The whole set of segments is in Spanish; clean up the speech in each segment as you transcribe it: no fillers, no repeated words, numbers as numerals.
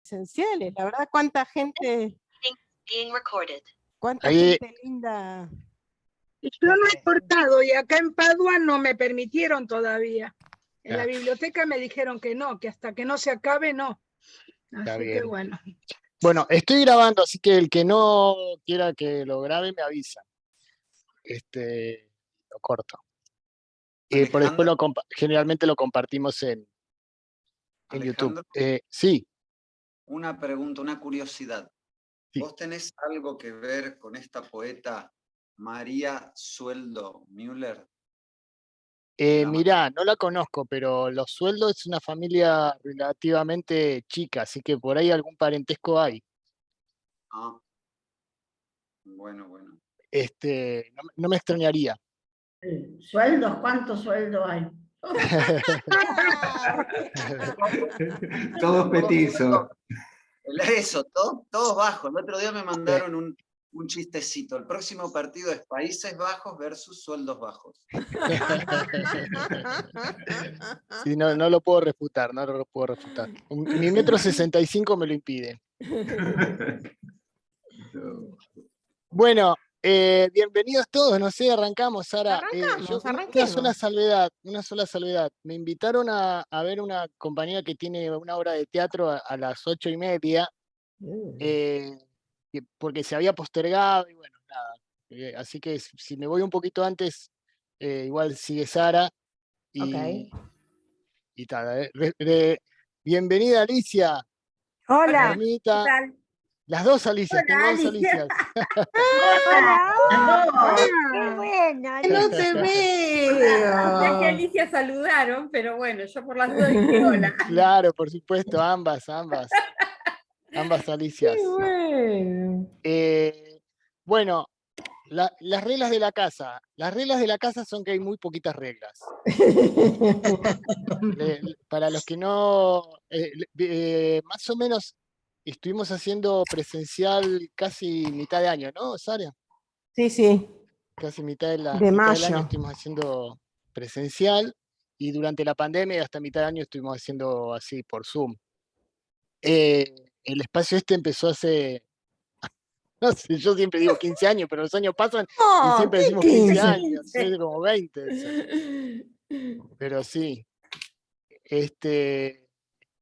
presenciales. La verdad, cuánta gente Ahí, linda. Yo no he cortado y acá en Padua no me permitieron todavía. En la biblioteca me dijeron que no, que hasta que no se acabe, no. Así que bueno. Bueno, estoy grabando, así que el que no quiera que lo grabe me avisa. Lo corto. Por después generalmente lo compartimos en YouTube. Sí. Una pregunta, una curiosidad. Sí. ¿Vos tenés algo que ver con esta poeta María Sueldo Müller? Mirá, no la conozco, pero Los Sueldos es una familia relativamente chica, así que por ahí algún parentesco hay. Ah. Bueno. No me extrañaría. ¿Sueldos? ¿Cuántos sueldos hay? Todos petizos. Eso, todos bajos. El otro día me mandaron un chistecito. El próximo partido es Países Bajos versus Sueldos Bajos. Sí, no lo puedo refutar, no lo puedo refutar. Mi 1,65 m me lo impide. Bueno, bienvenidos todos, no sé, arrancamos, Sara. Una sola salvedad. Me invitaron a ver una compañía que tiene una obra de teatro a las 8:30, porque se había postergado y bueno, nada. Así que si me voy un poquito antes, igual sigue Sara. Y tal. Bienvenida, Alicia. Hola. Normita. ¿Qué tal? Las dos Alicias, tengo dos Alicias. ¡Hola! ¡Qué buena! No te veo. No sé qué Alicia saludaron, pero bueno, yo por las dos dije hola. Claro, por supuesto, ambas Alicias. Bueno, las reglas de la casa. Las reglas de la casa son que hay muy poquitas reglas. Para los que no, más o menos estuvimos haciendo presencial casi mitad de año, ¿no, Sara? Sí. Casi mitad del mayo. año estuvimos haciendo presencial y durante la pandemia hasta mitad de año estuvimos haciendo así por Zoom. El espacio empezó hace, no sé, yo siempre digo 15 años, pero los años pasan y siempre decimos 15 años, es como 20. Pero sí.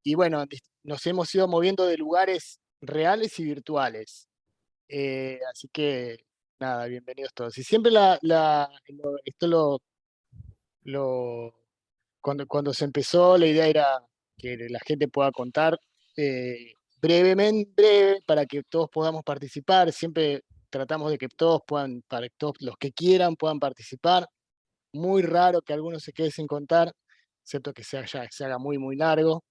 Y bueno, nos hemos ido moviendo de lugares reales y virtuales. Así que, nada, bienvenidos todos. Y siempre cuando se empezó, la idea era que la gente pueda contar breve, para que todos podamos participar. Siempre tratamos de que todos puedan, para que todos los que quieran puedan participar. Muy raro que alguno se quede sin contar, excepto que se haga muy, muy largo.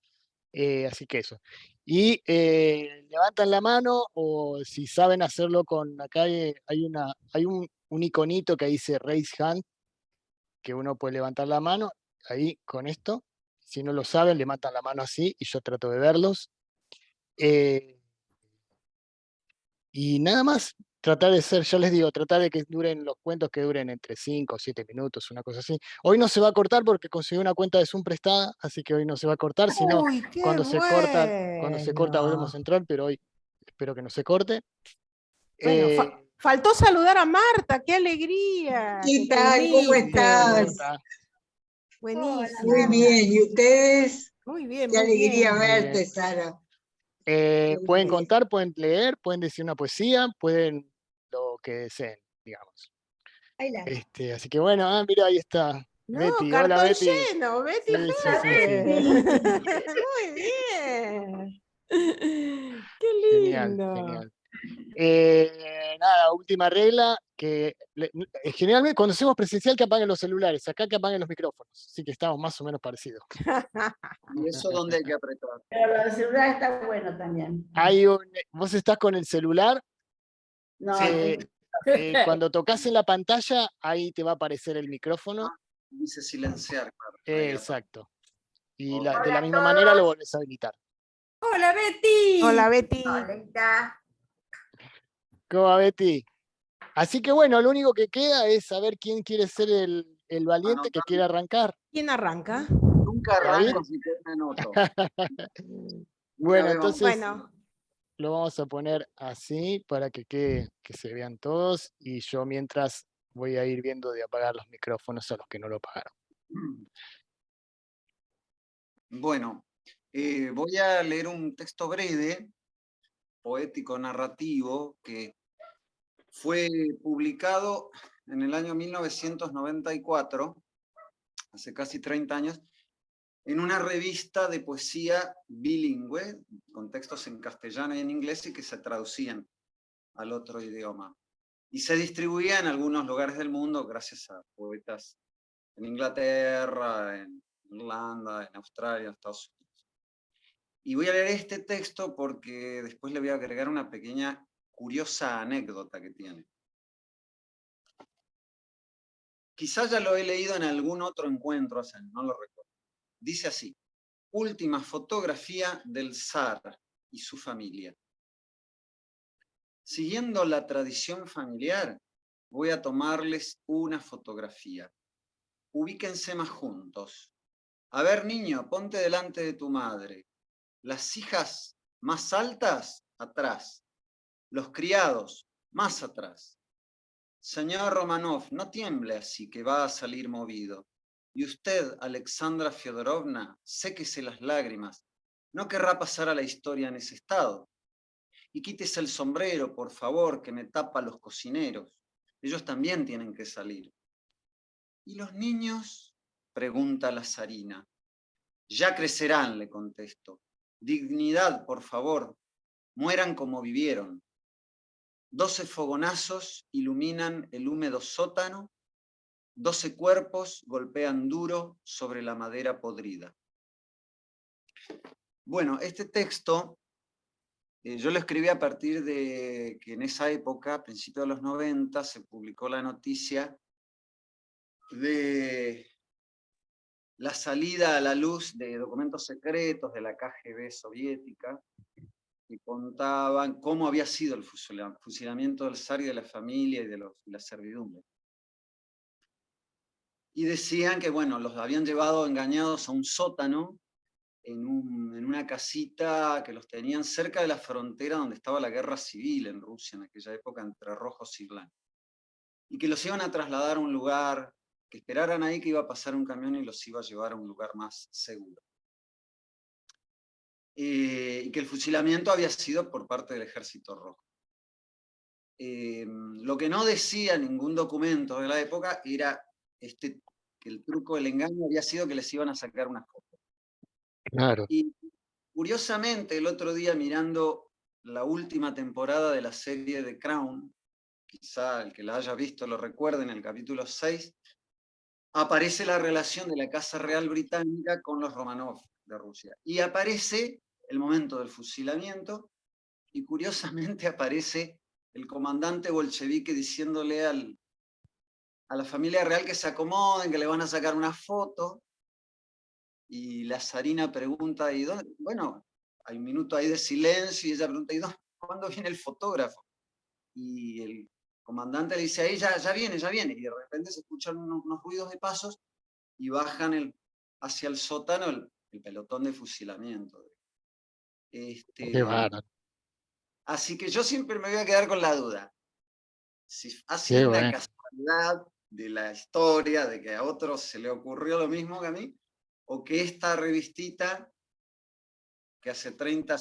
Así que eso. Y levantan la mano, o si saben hacerlo acá hay un iconito que dice Raise Hand, que uno puede levantar la mano, ahí con esto. Si no lo saben, levantan la mano así y yo trato de verlos. Y nada más, tratar de que duren los cuentos, que duren entre 5 o 7 minutos, una cosa así. Hoy no se va a cortar porque conseguí una cuenta de Zoom prestada, así que hoy no se va a cortar, sino cuando se corta volvemos a entrar, pero hoy espero que no se corte. Bueno, faltó saludar a Marta, qué alegría. ¿Qué tal? ¿Cómo estás? Buenísimo. Muy bien, ¿y ustedes? Muy bien, qué alegría bien. verte, Sara. Pueden contar, pueden leer, pueden decir una poesía, pueden lo que deseen, digamos. Así que bueno, mira, ahí está. No, Betty. cartón Hola, Betty. lleno, Betty. Sí. Muy bien. Qué lindo. Genial. Nada, última regla, que generalmente cuando hacemos presencial que apaguen los celulares, acá que apaguen los micrófonos, así que estamos más o menos parecidos. ¿Y eso dónde hay que apretar? Pero el celular está bueno también. Vos estás con el celular, No, cuando tocas en la pantalla, ahí te va a aparecer el micrófono. Dice silenciar, claro. Exacto. Y de la misma manera lo volvés a habilitar. Hola, Betty. Hola, Betty. Hola. ¿Cómo va, Betty? Así que bueno, lo único que queda es saber quién quiere ser el valiente que quiere arrancar. ¿Quién arranca? Nunca arranco si te anoto. Bueno, vemos. entonces Bueno, lo vamos a poner así para que quede, que se vean todos, y yo mientras voy a ir viendo de apagar los micrófonos a los que no lo apagaron. Bueno, voy a leer un texto breve, poético, narrativo, que fue publicado en el año 1994, hace casi 30 años, en una revista de poesía bilingüe, con textos en castellano y en inglés, y que se traducían al otro idioma. Y se distribuía en algunos lugares del mundo gracias a poetas en Inglaterra, en Irlanda, en Australia, en Estados Unidos. Y voy a leer este texto porque después le voy a agregar una pequeña curiosa anécdota que tiene. Quizás ya lo he leído en algún otro encuentro, no lo recuerdo. Dice así: última fotografía del zar y su familia. Siguiendo la tradición familiar, voy a tomarles una fotografía. Ubíquense más juntos. A ver, niño, ponte delante de tu madre. Las hijas más altas, atrás. Los criados, más atrás. Señor Romanov, no tiemble así, que va a salir movido. Y usted, Alexandra Fyodorovna, séquese las lágrimas. No querrá pasar a la historia en ese estado. Y quítese el sombrero, por favor, que me tapa los cocineros. Ellos también tienen que salir. ¿Y los niños? Pregunta la zarina. Ya crecerán, le contesto. Dignidad, por favor. Mueran como vivieron. 12 fogonazos iluminan el húmedo sótano. 12 cuerpos golpean duro sobre la madera podrida. Bueno, este texto yo lo escribí a partir de que en esa época, a principios de los 90, se publicó la noticia de la salida a la luz de documentos secretos de la KGB soviética, que contaban cómo había sido el fusilamiento del zar y de la familia y de la servidumbre. Y decían que, bueno, los habían llevado engañados a un sótano, en una casita que los tenían cerca de la frontera donde estaba la guerra civil en Rusia en aquella época entre rojos y blancos. Y que los iban a trasladar a un lugar, que esperaran ahí que iba a pasar un camión y los iba a llevar a un lugar más seguro. Y que el fusilamiento había sido por parte del Ejército Rojo. Lo que no decía ningún documento de la época era que el truco del engaño había sido que les iban a sacar una foto. Claro. Y curiosamente, el otro día mirando la última temporada de la serie The Crown, quizá el que la haya visto lo recuerde, en el capítulo 6, aparece la relación de la Casa Real Británica con los Romanov de Rusia. Y aparece el momento del fusilamiento, y curiosamente aparece el comandante bolchevique diciéndole a la familia real que se acomoden, que le van a sacar una foto. Y la zarina pregunta, ¿y dónde? Bueno, hay un minuto ahí de silencio y ella pregunta, ¿y dónde? ¿Cuándo viene el fotógrafo? Y el comandante le dice, ahí ya viene. Y de repente se escuchan unos ruidos de pasos y bajan hacia el sótano el pelotón de fusilamiento. Qué bárbaro. Así que yo siempre me voy a quedar con la duda. Si ha Qué sido una bueno. casualidad de la historia, de que a otros se le ocurrió lo mismo que a mí, o que esta revistita, que hace 30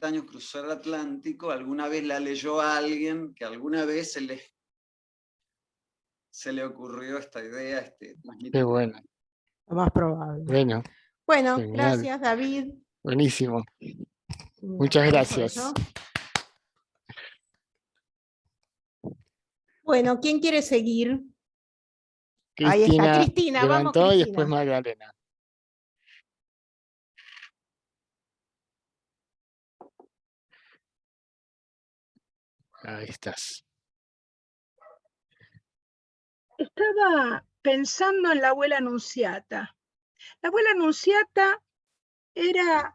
años cruzó el Atlántico, alguna vez la leyó a alguien, que alguna vez se le ocurrió esta idea. Qué bueno. lo más probable. Bueno, Bueno, genial. gracias, David. Buenísimo. Muchas gracias. ¿No? Bueno, ¿quién quiere seguir? Ahí está, Cristina, vamos, levantó y Cristina. después Magdalena. Ahí estás. Estaba pensando en la abuela Nunziata. La abuela Nunziata era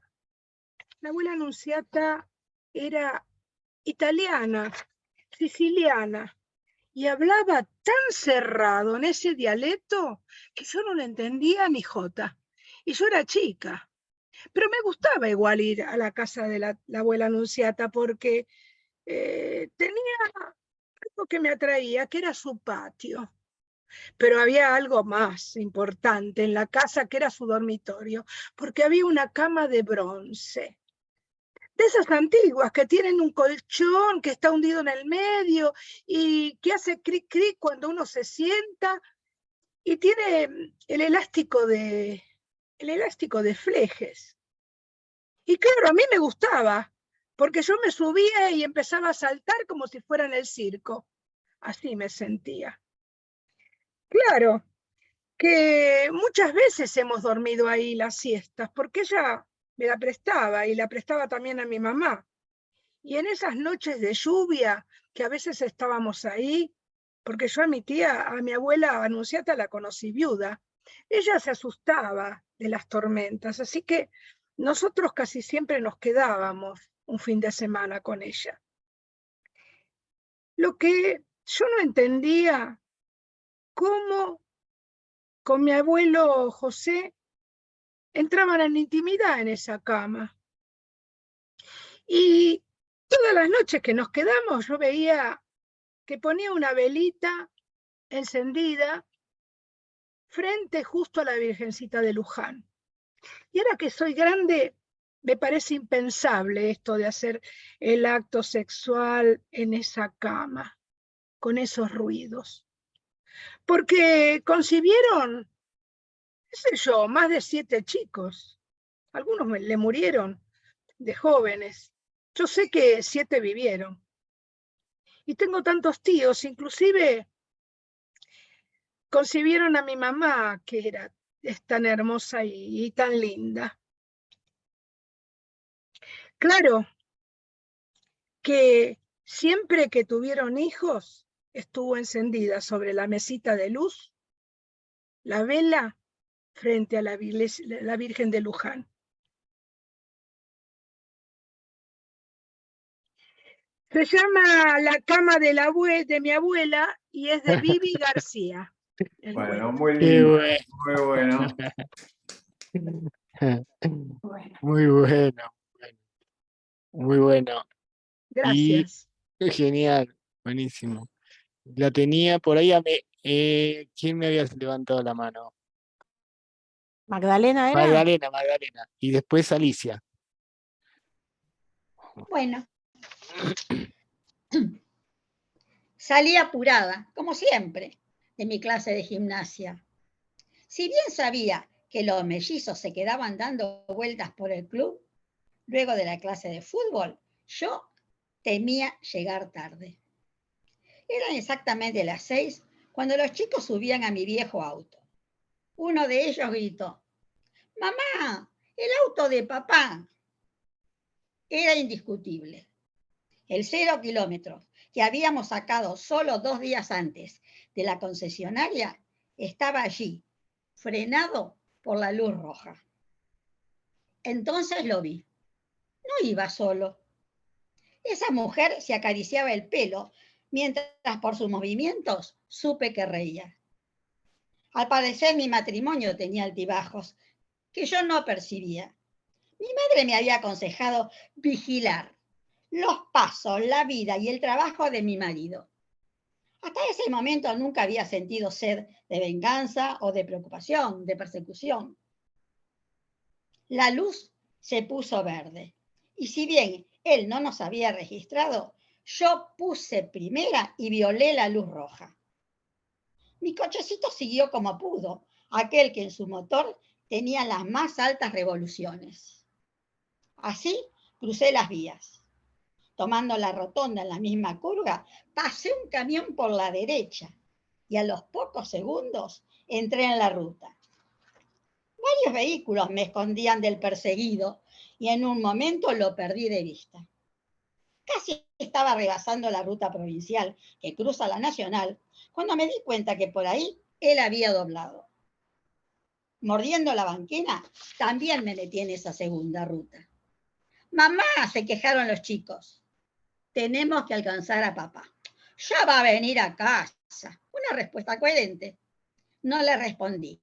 italiana, siciliana, y hablaba tan cerrado en ese dialecto que yo no le entendía ni jota. Y yo era chica. Pero me gustaba igual ir a la casa de la abuela Anunciata porque tenía algo que me atraía, que era su patio. Pero había algo más importante en la casa, que era su dormitorio, porque había una cama de bronce, de esas antiguas que tienen un colchón que está hundido en el medio y que hace cric cric cuando uno se sienta, y tiene el elástico de flejes. Y claro, a mí me gustaba, porque yo me subía y empezaba a saltar como si fuera en el circo. Así me sentía. Claro, que muchas veces hemos dormido ahí las siestas, porque ella me la prestaba y la prestaba también a mi mamá. Y en esas noches de lluvia, que a veces estábamos ahí, porque yo a mi abuela Anunciata la conocí viuda, ella se asustaba de las tormentas, así que nosotros casi siempre nos quedábamos un fin de semana con ella. Lo que yo no entendía, cómo con mi abuelo José entraban en intimidad en esa cama. Y todas las noches que nos quedamos, yo veía que ponía una velita encendida frente justo a la Virgencita de Luján. Y ahora que soy grande, me parece impensable esto de hacer el acto sexual en esa cama, con esos ruidos. Porque concibieron, qué sé yo, más de 7 chicos. Algunos le murieron de jóvenes. Yo sé que 7 vivieron. Y tengo tantos tíos, inclusive concibieron a mi mamá, que es tan hermosa y tan linda. Claro que siempre que tuvieron hijos, estuvo encendida sobre la mesita de luz la vela frente a la Virgen de Luján. Se llama La cama de mi abuela y es de Vivi García. Bueno, muy Qué lindo, bueno. muy bueno. Muy bueno. Muy bueno. Gracias. Y genial, buenísimo. La tenía por ahí ¿quién me había levantado la mano? Magdalena era. Magdalena. Y después Alicia. Bueno, salí apurada, como siempre, de mi clase de gimnasia. Si bien sabía que los mellizos se quedaban dando vueltas por el club, luego de la clase de fútbol, yo temía llegar tarde. Eran exactamente las 6 cuando los chicos subían a mi viejo auto. Uno de ellos gritó: «¡Mamá, el auto de papá!». Era indiscutible. El 0 kilómetros que habíamos sacado solo 2 días antes de la concesionaria estaba allí, frenado por la luz roja. Entonces lo vi. No iba solo. Esa mujer se acariciaba el pelo, mientras por sus movimientos supe que reía. Al parecer mi matrimonio tenía altibajos que yo no percibía. Mi madre me había aconsejado vigilar los pasos, la vida y el trabajo de mi marido. Hasta ese momento nunca había sentido sed de venganza o de preocupación, de persecución. La luz se puso verde, y si bien él no nos había registrado, yo puse primera y violé la luz roja. Mi cochecito siguió como pudo, aquel que en su motor tenía las más altas revoluciones. Así crucé las vías. Tomando la rotonda en la misma curva, pasé un camión por la derecha y a los pocos segundos entré en la ruta. Varios vehículos me escondían del perseguido y en un momento lo perdí de vista. Casi estaba rebasando la ruta provincial que cruza la nacional cuando me di cuenta que por ahí él había doblado. Mordiendo la banquina, también me metí en esa segunda ruta. «Mamá», se quejaron los chicos, «tenemos que alcanzar a papá. Ya va a venir a casa». Una respuesta coherente. No le respondí.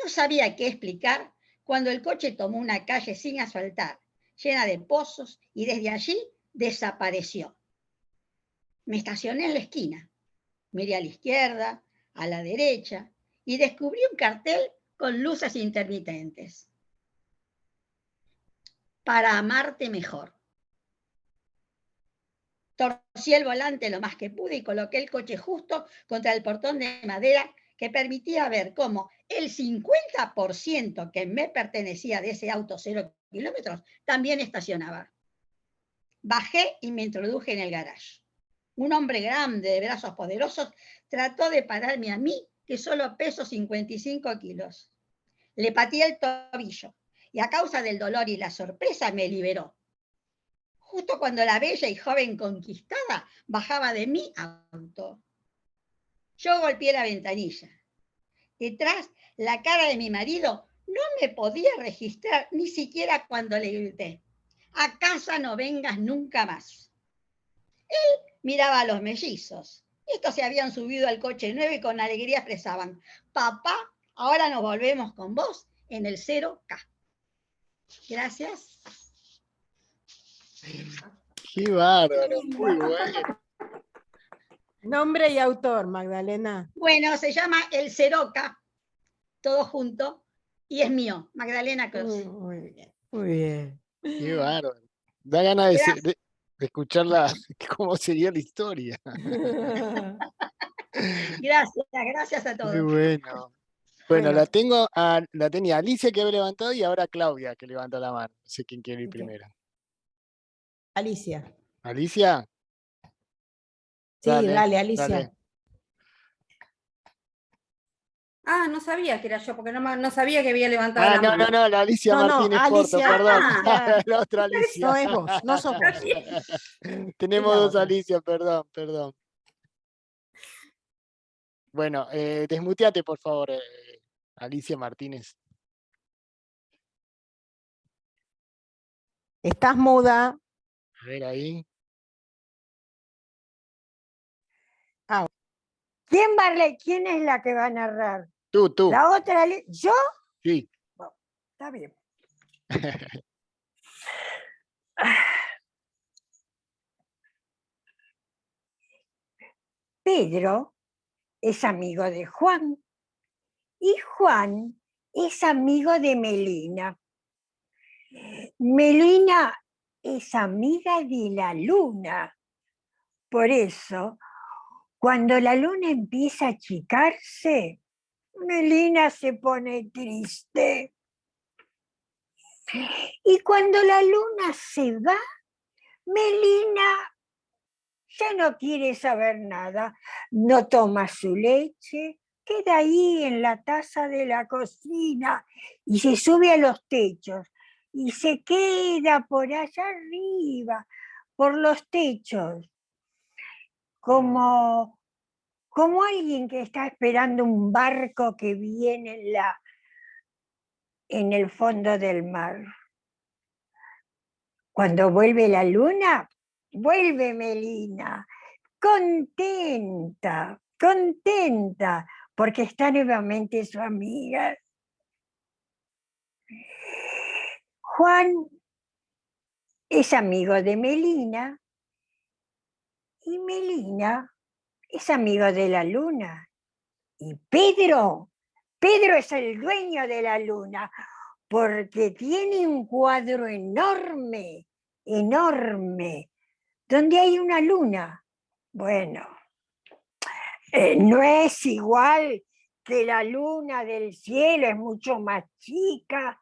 No sabía qué explicar cuando el coche tomó una calle sin asfaltar, llena de pozos, y desde allí desapareció. Me estacioné en la esquina, miré a la izquierda, a la derecha, y descubrí un cartel con luces intermitentes. Para amarte mejor. Torcí el volante lo más que pude y coloqué el coche justo contra el portón de madera que permitía ver cómo el 50% que me pertenecía de ese auto 0 kilómetros también estacionaba. Bajé y me introduje en el garage. Un hombre grande, de brazos poderosos, trató de pararme a mí, que solo peso 55 kilos. Le pateé el tobillo y a causa del dolor y la sorpresa me liberó. Justo cuando la bella y joven conquistada bajaba de mi auto. Yo golpeé la ventanilla. Detrás, la cara de mi marido no me podía registrar ni siquiera cuando le grité: a casa no vengas nunca más. Él miraba a los mellizos. Estos se habían subido al coche nuevo y con alegría expresaban: papá, ahora nos volvemos con vos en el 0K. Gracias. Qué bárbaro, muy bueno. Nombre y autor, Magdalena. Bueno, se llama El 0K, todo junto, y es mío, Magdalena Cruz. Muy bien, muy bien. Qué bárbaro. Da ganas de escucharla, cómo sería la historia. Gracias a todos. Muy bueno. Bueno, la tenía Alicia que había levantado y ahora Claudia que levanta la mano. No sé quién quiere ir primero. Alicia. ¿Alicia? Sí, dale, Alicia. Dale. Ah, no sabía que era yo, porque no sabía que había levantado la mano. No, la Alicia Martínez Porto, Alicia, perdón. Ah, La otra Alicia. No es vos, no sos vos. Tenemos la dos otra. Alicia, perdón. Bueno, desmuteate, por favor, Alicia Martínez. Estás muda. A ver ahí. ¿Quién es la que va a narrar? Tú. ¿La otra? ¿Yo? Sí. Bueno, está bien. Pedro es amigo de Juan y Juan es amigo de Melina. Melina es amiga de la luna. Por eso, cuando la luna empieza a achicarse, Melina se pone triste. Y cuando la luna se va, Melina ya no quiere saber nada. No toma su leche, queda ahí en la taza de la cocina y se sube a los techos y se queda por allá arriba, por los techos, como alguien que está esperando un barco que viene en el fondo del mar. Cuando vuelve la luna, vuelve Melina, contenta, porque está nuevamente su amiga. Juan es amigo de Melina y Melina es amigo de la luna. Y Pedro es el dueño de la luna, porque tiene un cuadro enorme, donde hay una luna. Bueno, no es igual que la luna del cielo, es mucho más chica,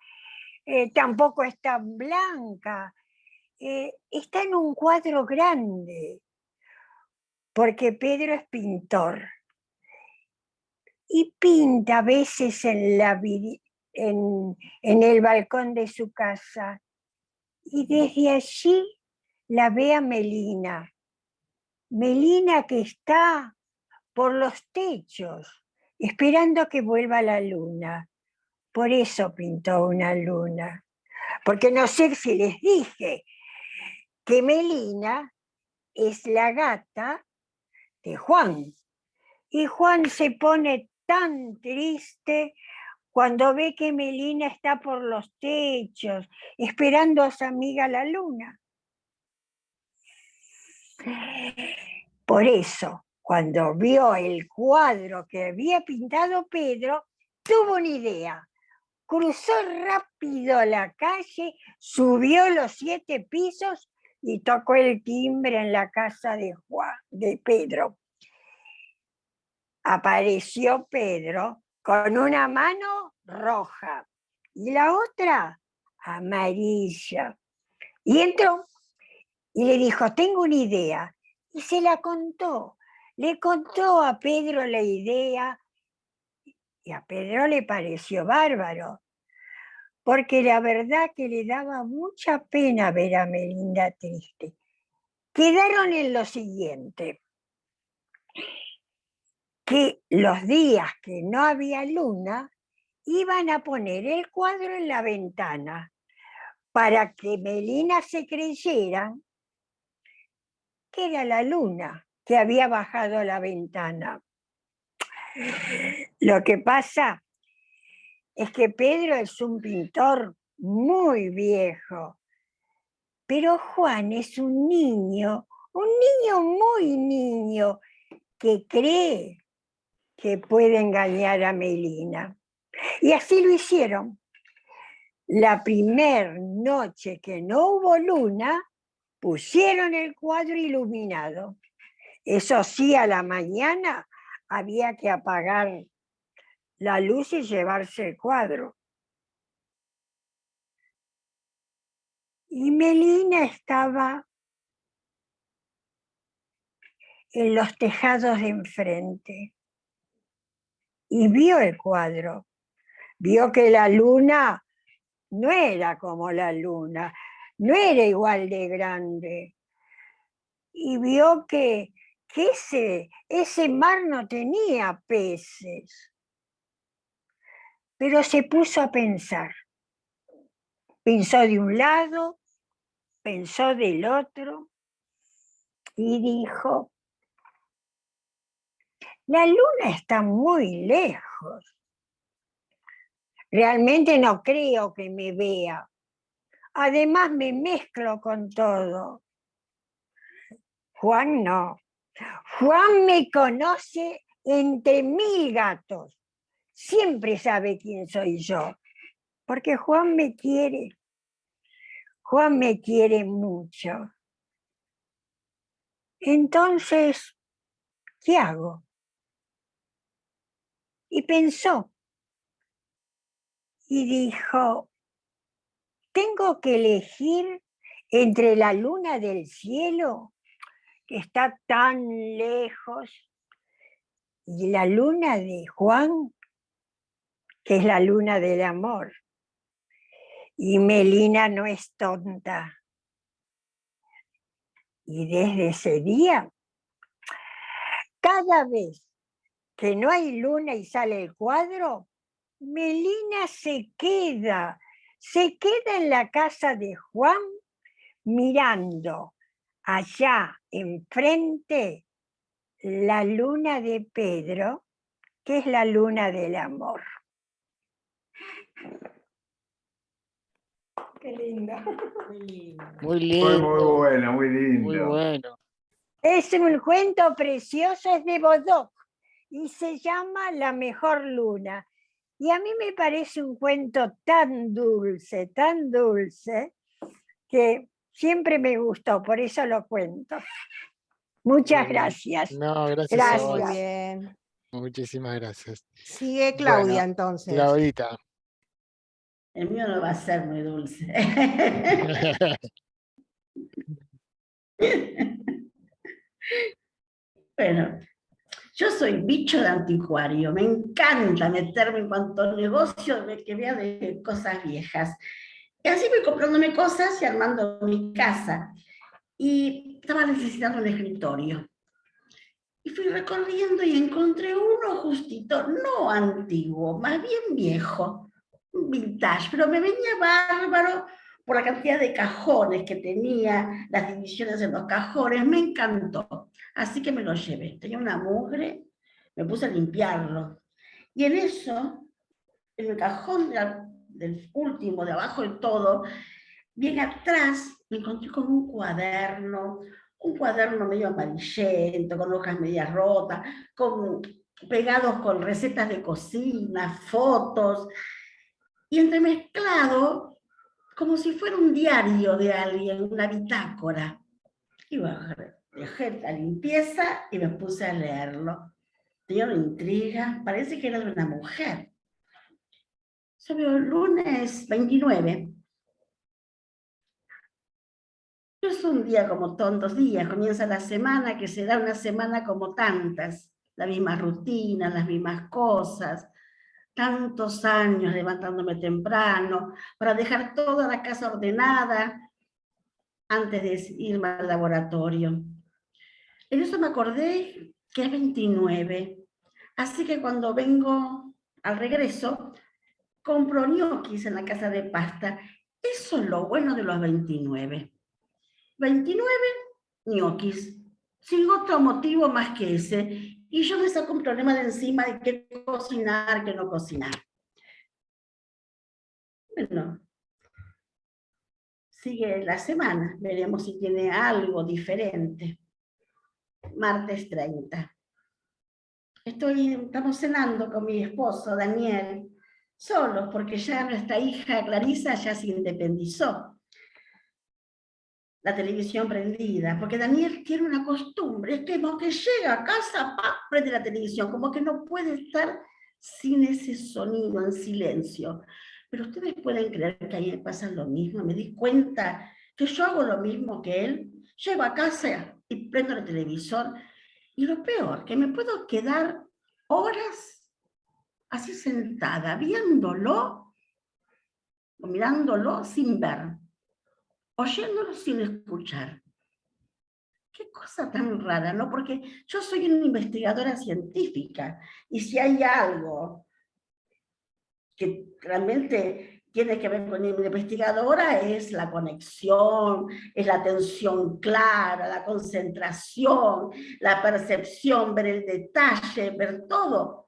tampoco es tan blanca, está en un cuadro grande, porque Pedro es pintor y pinta a veces en el balcón de su casa, y desde allí la ve a Melina que está por los techos, esperando a que vuelva la luna. Por eso pintó una luna, porque no sé si les dije que Melina es la gata de Juan, y Juan se pone tan triste cuando ve que Melina está por los techos, esperando a su amiga la luna. Por eso, cuando vio el cuadro que había pintado Pedro, tuvo una idea. Cruzó rápido la calle, subió los 7 pisos y tocó el timbre en la casa de Pedro. Apareció Pedro con una mano roja y la otra amarilla. Y entró y le dijo, tengo una idea. Y se la contó. Le contó a Pedro la idea y a Pedro le pareció bárbaro, porque la verdad que le daba mucha pena ver a Melinda triste. Quedaron en lo siguiente, que los días que no había luna, iban a poner el cuadro en la ventana para que Melina se creyera que era la luna que había bajado a la ventana. Lo que pasa es que Pedro es un pintor muy viejo, pero Juan es un niño muy niño, que cree que puede engañar a Melina. Y así lo hicieron. La primer noche que no hubo luna, pusieron el cuadro iluminado. Eso sí, a la mañana había que apagar la luz y llevarse el cuadro. Y Melina estaba en los tejados de enfrente y vio el cuadro. Vio que la luna no era como la luna, no era igual de grande. Y vio que ese mar no tenía peces. Pero se puso a pensar. Pensó de un lado, pensó del otro y dijo, la luna está muy lejos. Realmente no creo que me vea. Además me mezclo con todo. Juan no. Juan me conoce entre 1000 gatos. Siempre sabe quién soy yo. Porque Juan me quiere. Juan me quiere mucho. Entonces, ¿qué hago? Y pensó. Y dijo, tengo que elegir entre la luna del cielo, que está tan lejos, y la luna de Juan, que es la luna del amor. Y Melina no es tonta. Y desde ese día, cada vez que no hay luna y sale el cuadro, Melina se queda en la casa de Juan mirando allá enfrente la luna de Pedro, que es la luna del amor. Qué linda. Muy lindo. Muy bueno, muy lindo. Muy bueno. Es un cuento precioso, es de Bodoc y se llama La mejor luna. Y a mí me parece un cuento tan dulce, que siempre me gustó, por eso lo cuento. Muchas gracias. No, gracias. Gracias. Muy bien. Muchísimas gracias. Sigue Claudia, Bueno, entonces. Claudita. El mío no va a ser muy dulce. Bueno, yo soy bicho de anticuario, me encanta meterme en cuanto negocio que vea de cosas viejas. Y así voy comprándome cosas y armando mi casa. Y estaba necesitando un escritorio. Y fui recorriendo y encontré uno justito, no antiguo, más bien viejo, un vintage, pero me venía bárbaro por la cantidad de cajones que tenía, las divisiones en los cajones, me encantó. Así que me lo llevé. Tenía una mugre, me puse a limpiarlo. Y en eso en el cajón del último, de abajo de todo, bien atrás, me encontré con un cuaderno medio amarillento, con hojas medias rotas, pegados con recetas de cocina, fotos, y entremezclado como si fuera un diario de alguien, una bitácora. Y dejé la limpieza y me puse a leerlo. Tenía una intriga, parece que era de una mujer. Yo veo lunes 29. No es un día como tontos días, comienza la semana que será una semana como tantas, la misma rutina, las mismas cosas, tantos años levantándome temprano para dejar toda la casa ordenada antes de irme al laboratorio. En eso me acordé que es 29, así que cuando vengo al regreso, compro ñoquis en la casa de pasta. Eso es lo bueno de los 29. 29 ñoquis, sin otro motivo más que ese, y yo me saco un problema de encima de qué cocinar, qué no cocinar. Bueno, sigue la semana, veremos si tiene algo diferente. Martes 30. Estamos cenando con mi esposo, Daniel, solos, porque ya nuestra hija Clarisa ya se independizó. La televisión prendida, porque Daniel tiene una costumbre, es como que llega a casa, prende la televisión, como que no puede estar sin ese sonido, en silencio. Pero ustedes pueden creer que a mí me pasa lo mismo, me di cuenta que yo hago lo mismo que él, llego a casa y prendo el televisor, y lo peor, que me puedo quedar horas así sentada, viéndolo, o mirándolo sin ver, oyéndolo sin escuchar. Qué cosa tan rara, ¿no? Porque yo soy una investigadora científica, y si hay algo que realmente tiene que ver con una investigadora es la conexión, es la atención clara, la concentración, la percepción, ver el detalle, ver todo.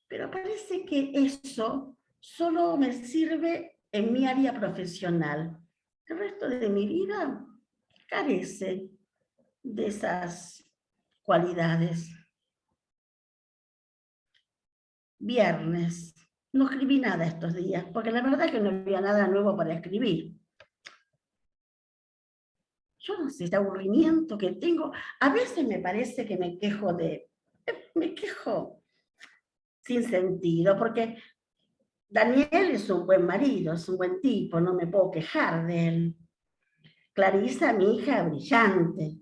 Pero parece que eso solo me sirve en mi área profesional. El resto de mi vida carece de esas cualidades. Viernes. No escribí nada estos días, porque la verdad es que no había nada nuevo para escribir. Yo no sé, este aburrimiento que tengo, a veces me parece que me quejo sin sentido, porque Daniel es un buen marido, es un buen tipo, no me puedo quejar de él. Clarisa, mi hija, brillante.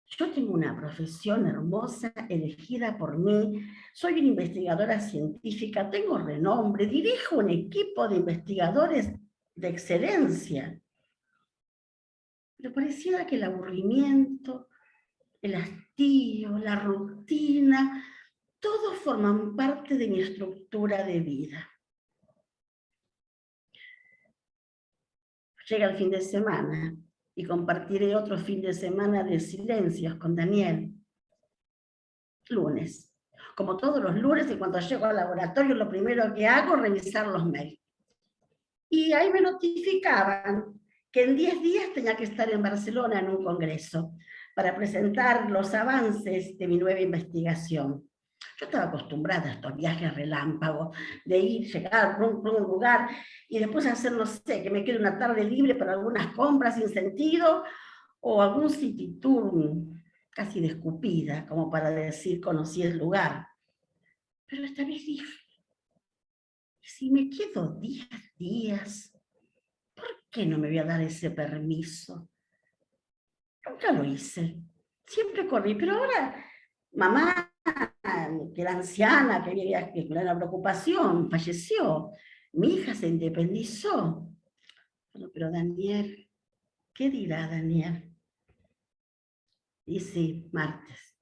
Yo tengo una profesión hermosa, elegida por mí, soy una investigadora científica, tengo renombre, dirijo un equipo de investigadores de excelencia. Pero pareciera que el aburrimiento, el hastío, la rutina, todos forman parte de mi estructura de vida. Llega el fin de semana y compartiré otro fin de semana de silencios con Daniel. Lunes. Como todos los lunes, y cuando llego al laboratorio, lo primero que hago es revisar los mails. Y ahí me notificaban que en 10 días tenía que estar en Barcelona en un congreso para presentar los avances de mi nueva investigación. Yo estaba acostumbrada a estos viajes relámpagos, de ir, llegar a un lugar y después hacer, no sé, que me quede una tarde libre para algunas compras sin sentido o algún city tour casi de escupida, como para decir conocí el lugar. Pero esta vez dije, si me quedo 10 días, ¿por qué no me voy a dar ese permiso? Nunca lo hice, siempre corrí, pero ahora mamá, que era anciana, que era una preocupación, falleció, mi hija se independizó. Bueno, pero Daniel, ¿qué dirá Daniel? Y sí, martes.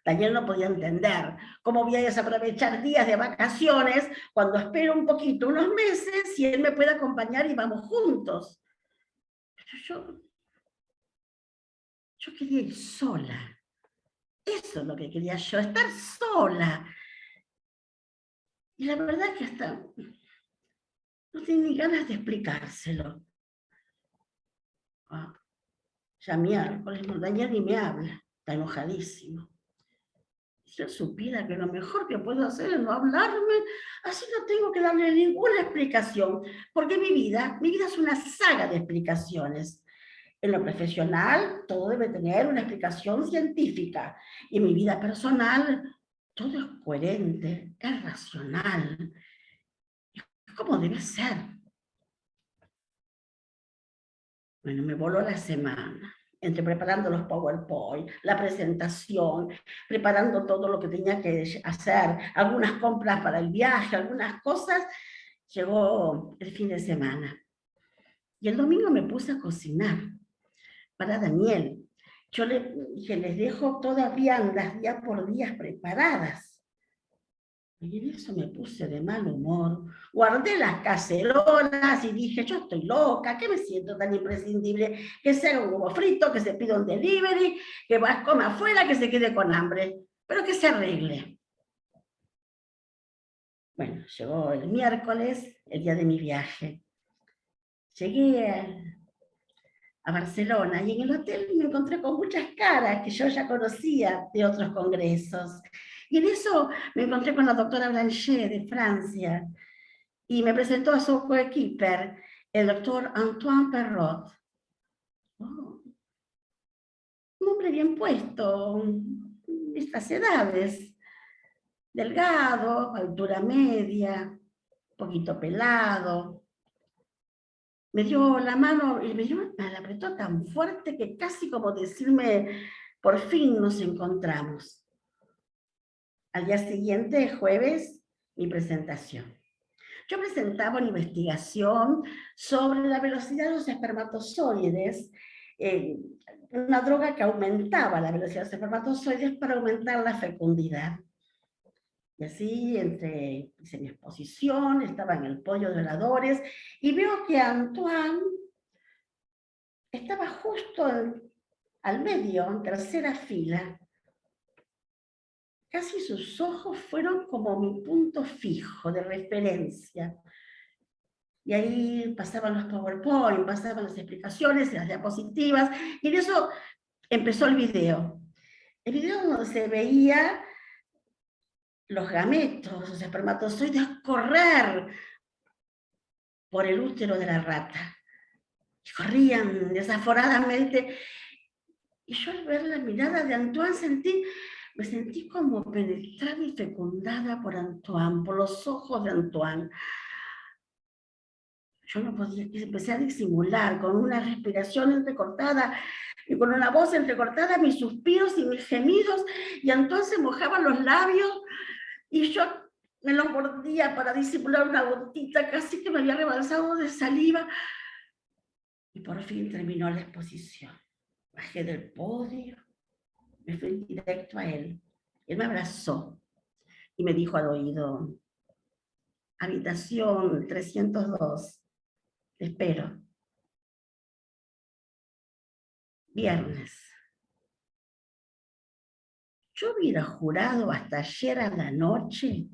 Daniel no podía entender cómo voy a desaprovechar días de vacaciones cuando espero un poquito, unos meses, y él me puede acompañar y vamos juntos. Pero yo quería ir sola. Eso es lo que quería yo, estar sola. Y la verdad que hasta no tiene ni ganas de explicárselo. Ya miércoles, Montañés ni me habla, está enojadísimo. Si él supiera que lo mejor que puedo hacer es no hablarme, así no tengo que darle ninguna explicación, porque mi vida es una saga de explicaciones. En lo profesional, todo debe tener una explicación científica, y en mi vida personal, todo es coherente, es racional, es como debe ser. Bueno, me voló la semana, entre preparando los PowerPoint, la presentación, preparando todo lo que tenía que hacer, algunas compras para el viaje, algunas cosas. Llegó el fin de semana. Y el domingo me puse a cocinar para Daniel. Yo le dije, les dejo todas viandas día por día preparadas. Y en eso me puse de mal humor, guardé las cacerolas y dije, yo estoy loca, ¿qué me siento tan imprescindible? Que se haga un huevo frito, que se pida un delivery, que vas coma afuera, que se quede con hambre, pero que se arregle. Bueno, llegó el miércoles, el día de mi viaje. Llegué a Barcelona y en el hotel me encontré con muchas caras que yo ya conocía de otros congresos. Y en eso me encontré con la doctora Blanchet de Francia y me presentó a su coequiper, el doctor Antoine Perrot. Oh, un hombre bien puesto, de estas edades, delgado, altura media, un poquito pelado. Me dio la mano y me la apretó tan fuerte que casi como decirme, por fin nos encontramos. Al día siguiente, jueves, mi presentación. Yo presentaba una investigación sobre la velocidad de los espermatozoides, una droga que aumentaba la velocidad de los espermatozoides para aumentar la fecundidad. Y así, hice mi exposición, estaba en el podio de oradores, y veo que Antoine estaba justo al medio, en tercera fila. Casi sus ojos fueron como mi punto fijo de referencia. Y ahí pasaban los PowerPoint, pasaban las explicaciones, las diapositivas, y en eso empezó el video. El video donde se veía los gametos, los espermatozoides correr por el útero de la rata. Y corrían desaforadamente. Y yo al ver la mirada de Antoine me sentí como penetrada y fecundada por Antoine, por los ojos de Antoine. Yo no podía, empecé a disimular con una respiración entrecortada y con una voz entrecortada mis suspiros y mis gemidos, y Antoine se mojaba los labios y yo me los mordía para disimular una gotita, casi que me había rebalsado de saliva. Y por fin terminó la exposición. Bajé del podio, me fui directo a él. Él me abrazó y me dijo al oído, habitación 302, te espero. Viernes. Yo hubiera jurado hasta ayer a la noche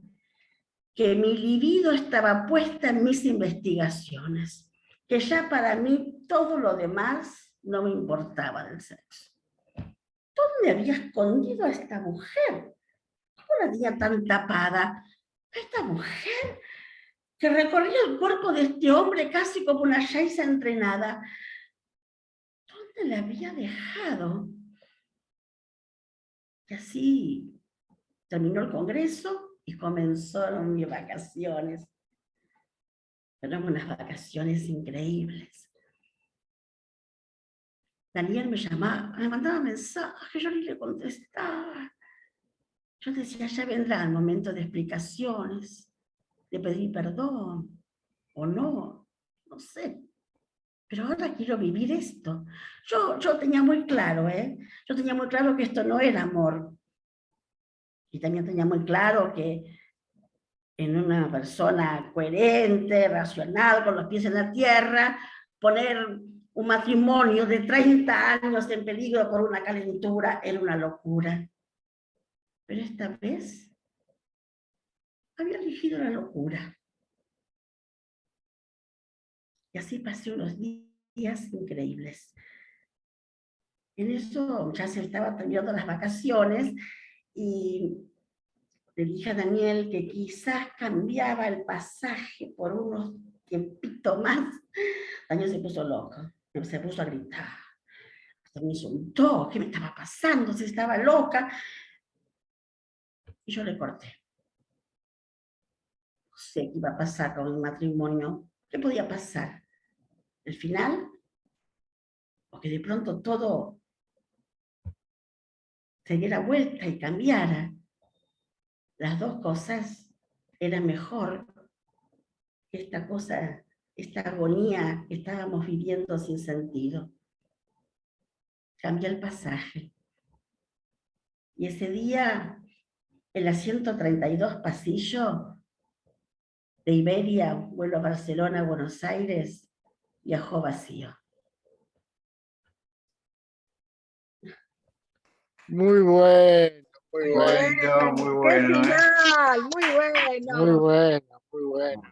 que mi libido estaba puesta en mis investigaciones, que ya para mí todo lo demás no me importaba del sexo. ¿Dónde había escondido a esta mujer? ¿Cómo la tenía tan tapada? Esta mujer que recorría el cuerpo de este hombre casi como una yaiza entrenada. ¿Dónde la había dejado? Y así terminó el congreso y comenzaron mis vacaciones. Fueron unas vacaciones increíbles. Daniel me llamaba, me mandaba mensajes, yo ni le contestaba. Yo decía, ya vendrá el momento de explicaciones, de pedir perdón, o no, no sé. Pero ahora quiero vivir esto. Yo tenía muy claro, yo tenía muy claro que esto no era amor. Y también tenía muy claro que en una persona coherente, racional, con los pies en la tierra, poner un matrimonio de 30 años en peligro por una calentura era una locura. Pero esta vez había elegido la locura. Y así pasé unos días increíbles. En eso ya se estaba terminando las vacaciones y le dije a Daniel que quizás cambiaba el pasaje por unos tiempitos más. Daniel se puso loco, se puso a gritar. Hasta me insultó, ¿qué me estaba pasando? Si estaba loca. Y yo le corté. No sé qué iba a pasar con el matrimonio. ¿Qué podía pasar? ¿El final? ¿O que de pronto todo se diera vuelta y cambiara? Las dos cosas eran mejor que esta cosa, esta agonía que estábamos viviendo sin sentido. Cambié el pasaje. Y ese día, el asiento 32 pasillo de Iberia, vuelo a Barcelona, Buenos Aires, viajó vacío. Muy bueno, muy Muy bueno. bonito, muy ¡Qué bueno, ¿eh? final! Muy Muy bueno. bueno, muy bueno,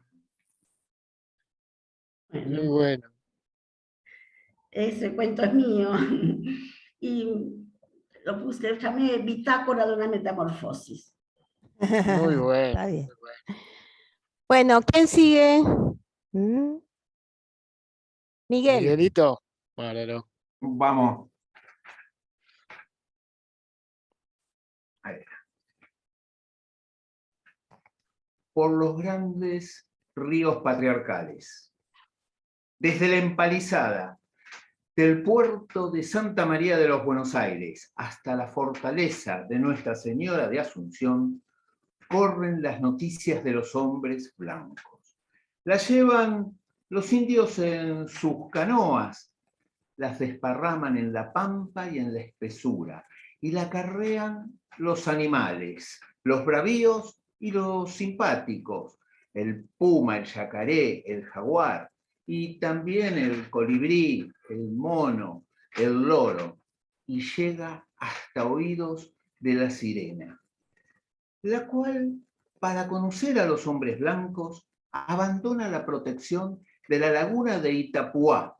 muy Bueno, bueno. ese cuento es mío. Y lo puse, llamé Bitácora de una metamorfosis. Muy bueno. Está bien. Bueno, ¿quién sigue? ¿Mm? Miguel. Miguelito, bárbaro. Vamos. Ahí. Por los grandes ríos patriarcales. Desde la empalizada del puerto de Santa María de los Buenos Aires hasta la fortaleza de Nuestra Señora de Asunción, corren las noticias de los hombres blancos. Las llevan los indios en sus canoas, las desparraman en la pampa y en la espesura, y la acarrean los animales, los bravíos y los simpáticos, el puma, el yacaré, el jaguar, y también el colibrí, el mono, el loro, y llega hasta oídos de la sirena, la cual, para conocer a los hombres blancos, abandona la protección de la laguna de Itapuá.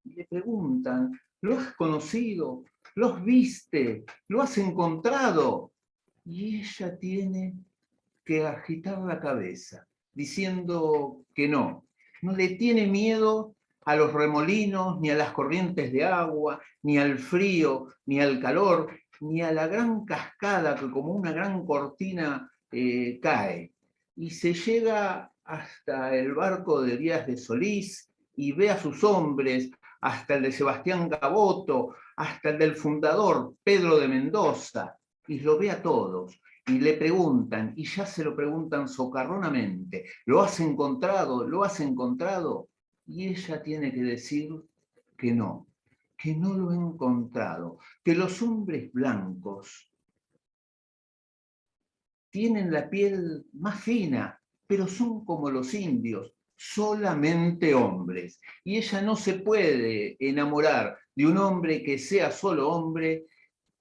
Y le preguntan, ¿lo has conocido? ¿Lo has viste? ¿Lo has encontrado? Y ella tiene que agitar la cabeza, diciendo que no le tiene miedo a los remolinos, ni a las corrientes de agua, ni al frío, ni al calor, ni a la gran cascada que como una gran cortina cae. Y se llega hasta el barco de Díaz de Solís y ve a sus hombres, hasta el de Sebastián Gaboto, hasta el del fundador, Pedro de Mendoza, y lo ve a todos. Y le preguntan, y ya se lo preguntan socarronamente, ¿lo has encontrado? ¿Lo has encontrado? Y ella tiene que decir que no lo ha encontrado, que los hombres blancos tienen la piel más fina, pero son como los indios, solamente hombres. Y ella no se puede enamorar de un hombre que sea solo hombre,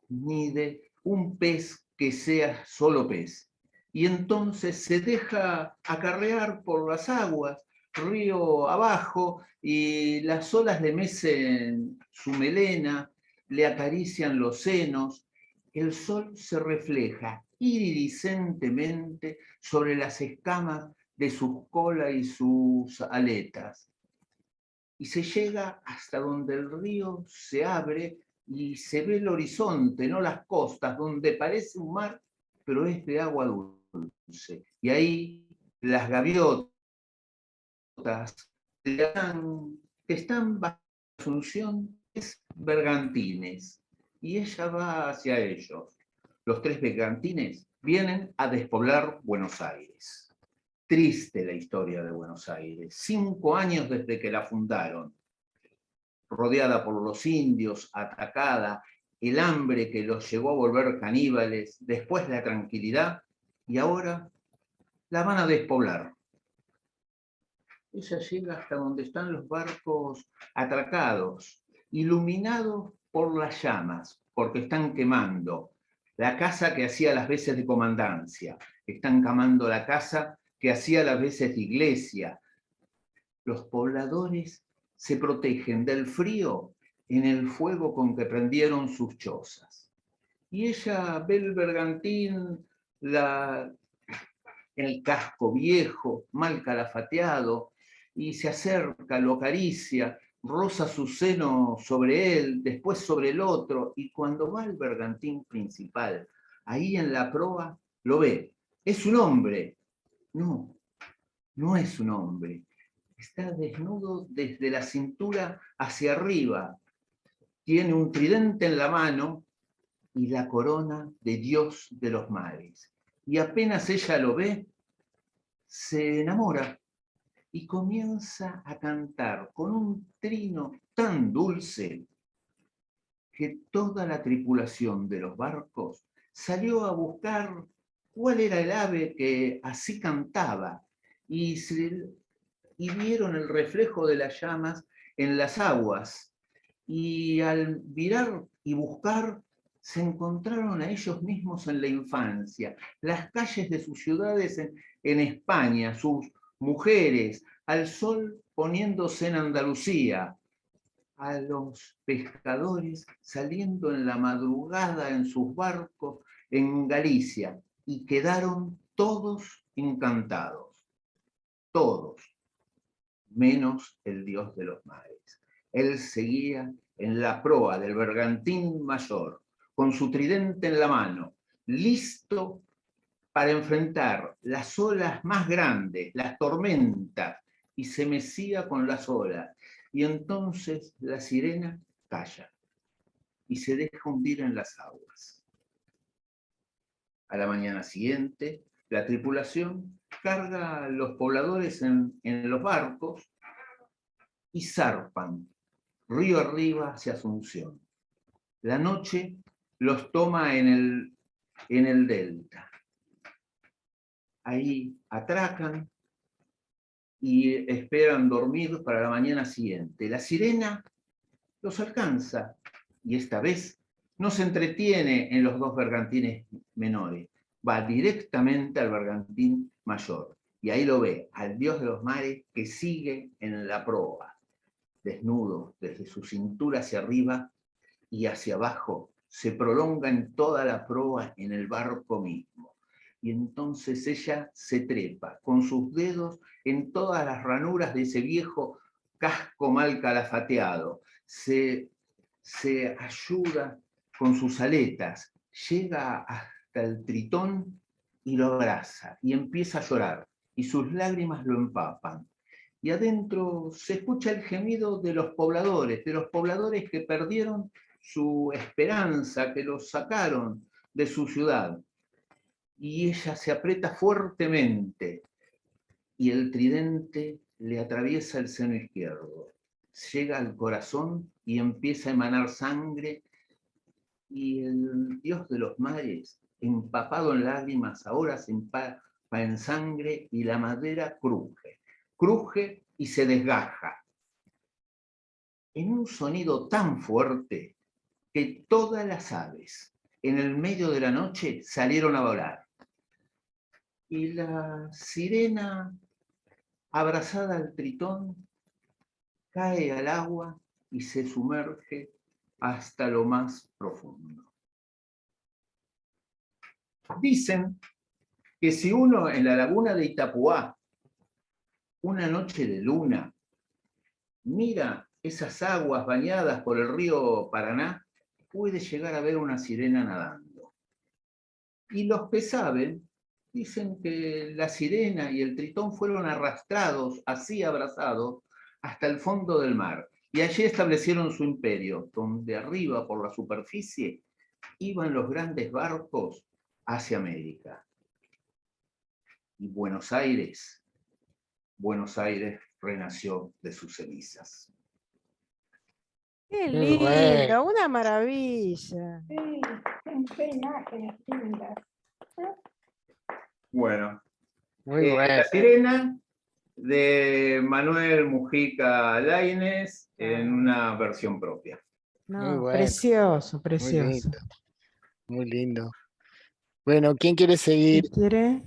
ni de un pez que sea solo pez. Y entonces se deja acarrear por las aguas, río abajo, y las olas le mecen su melena, le acarician los senos, el sol se refleja iridicentemente sobre las escamas de sus cola y sus aletas. Y se llega hasta donde el río se abre y se ve el horizonte, no las costas, donde parece un mar, pero es de agua dulce. Y ahí las gaviotas que están bajo la función es bergantines, y ella va hacia ellos. Los 3 bergantines vienen a despoblar Buenos Aires. Triste la historia de Buenos Aires. 5 años desde que la fundaron, rodeada por los indios, atacada, el hambre que los llevó a volver caníbales, después la tranquilidad, y ahora la van a despoblar. Ella llega hasta donde están los barcos atracados, iluminados por las llamas, porque están quemando. la casa que hacía las veces de comandancia, están camando la casa que hacía las veces de iglesia. Los pobladores se protegen del frío en el fuego con que prendieron sus chozas. Y ella ve el bergantín, el casco viejo, mal calafateado, y se acerca, lo acaricia, roza su seno sobre él, después sobre el otro, y cuando va al bergantín principal, ahí en la proa, lo ve. Es un hombre. No, no es un hombre. Está desnudo desde la cintura hacia arriba. Tiene un tridente en la mano y la corona de Dios de los mares. Y apenas ella lo ve, se enamora y comienza a cantar con un trino tan dulce que toda la tripulación de los barcos salió a buscar cuál era el ave que así cantaba y vieron el reflejo de las llamas en las aguas. Y al mirar y buscar, se encontraron a ellos mismos en la infancia, las calles de sus ciudades en España, sus mujeres, al sol poniéndose en Andalucía, a los pescadores saliendo en la madrugada en sus barcos en Galicia, y quedaron todos encantados, todos, menos el dios de los mares. Él seguía en la proa del bergantín mayor, con su tridente en la mano, listo para enfrentar las olas más grandes, las tormentas, y se mecía con las olas. Y entonces la sirena calla y se deja hundir en las aguas. A la mañana siguiente, la tripulación carga a los pobladores en los barcos y zarpan río arriba hacia Asunción. La noche los toma en el delta. Ahí atracan y esperan dormidos para la mañana siguiente. La sirena los alcanza y esta vez no se entretiene en los dos bergantines menores, va directamente al bergantín mayor y ahí lo ve, al dios de los mares que sigue en la proa, desnudo desde su cintura hacia arriba y hacia abajo, se prolonga en toda la proa en el barco mismo. Y entonces ella se trepa con sus dedos en todas las ranuras de ese viejo casco mal calafateado, se ayuda con sus aletas, llega hasta el tritón y lo abraza y empieza a llorar y sus lágrimas lo empapan. Y adentro se escucha el gemido de los pobladores que perdieron su esperanza, que los sacaron de su ciudad. Y ella se aprieta fuertemente y el tridente le atraviesa el seno izquierdo, llega al corazón y empieza a emanar sangre, y el dios de los mares, empapado en lágrimas, ahora se empapa en sangre y la madera cruje y se desgaja en un sonido tan fuerte que todas las aves en el medio de la noche salieron a volar. Y la sirena, abrazada al tritón, cae al agua y se sumerge hasta lo más profundo. Dicen que si uno en la laguna de Itapuá, una noche de luna, mira esas aguas bañadas por el río Paraná, puede llegar a ver una sirena nadando. Y los que saben dicen que la sirena y el tritón fueron arrastrados, así abrazados, hasta el fondo del mar. Y allí establecieron su imperio, donde arriba, por la superficie, iban los grandes barcos hacia América. Y Buenos Aires renació de sus cenizas. Qué lindo, una maravilla. Sí, qué imágenes lindas. Bueno, Muy bueno. La sirena de Manuel Mujica Lainez en una versión propia. No, Muy bueno. precioso, Muy precioso. lindo. Muy lindo. Bueno, ¿quién quiere seguir? ¿Quién quiere?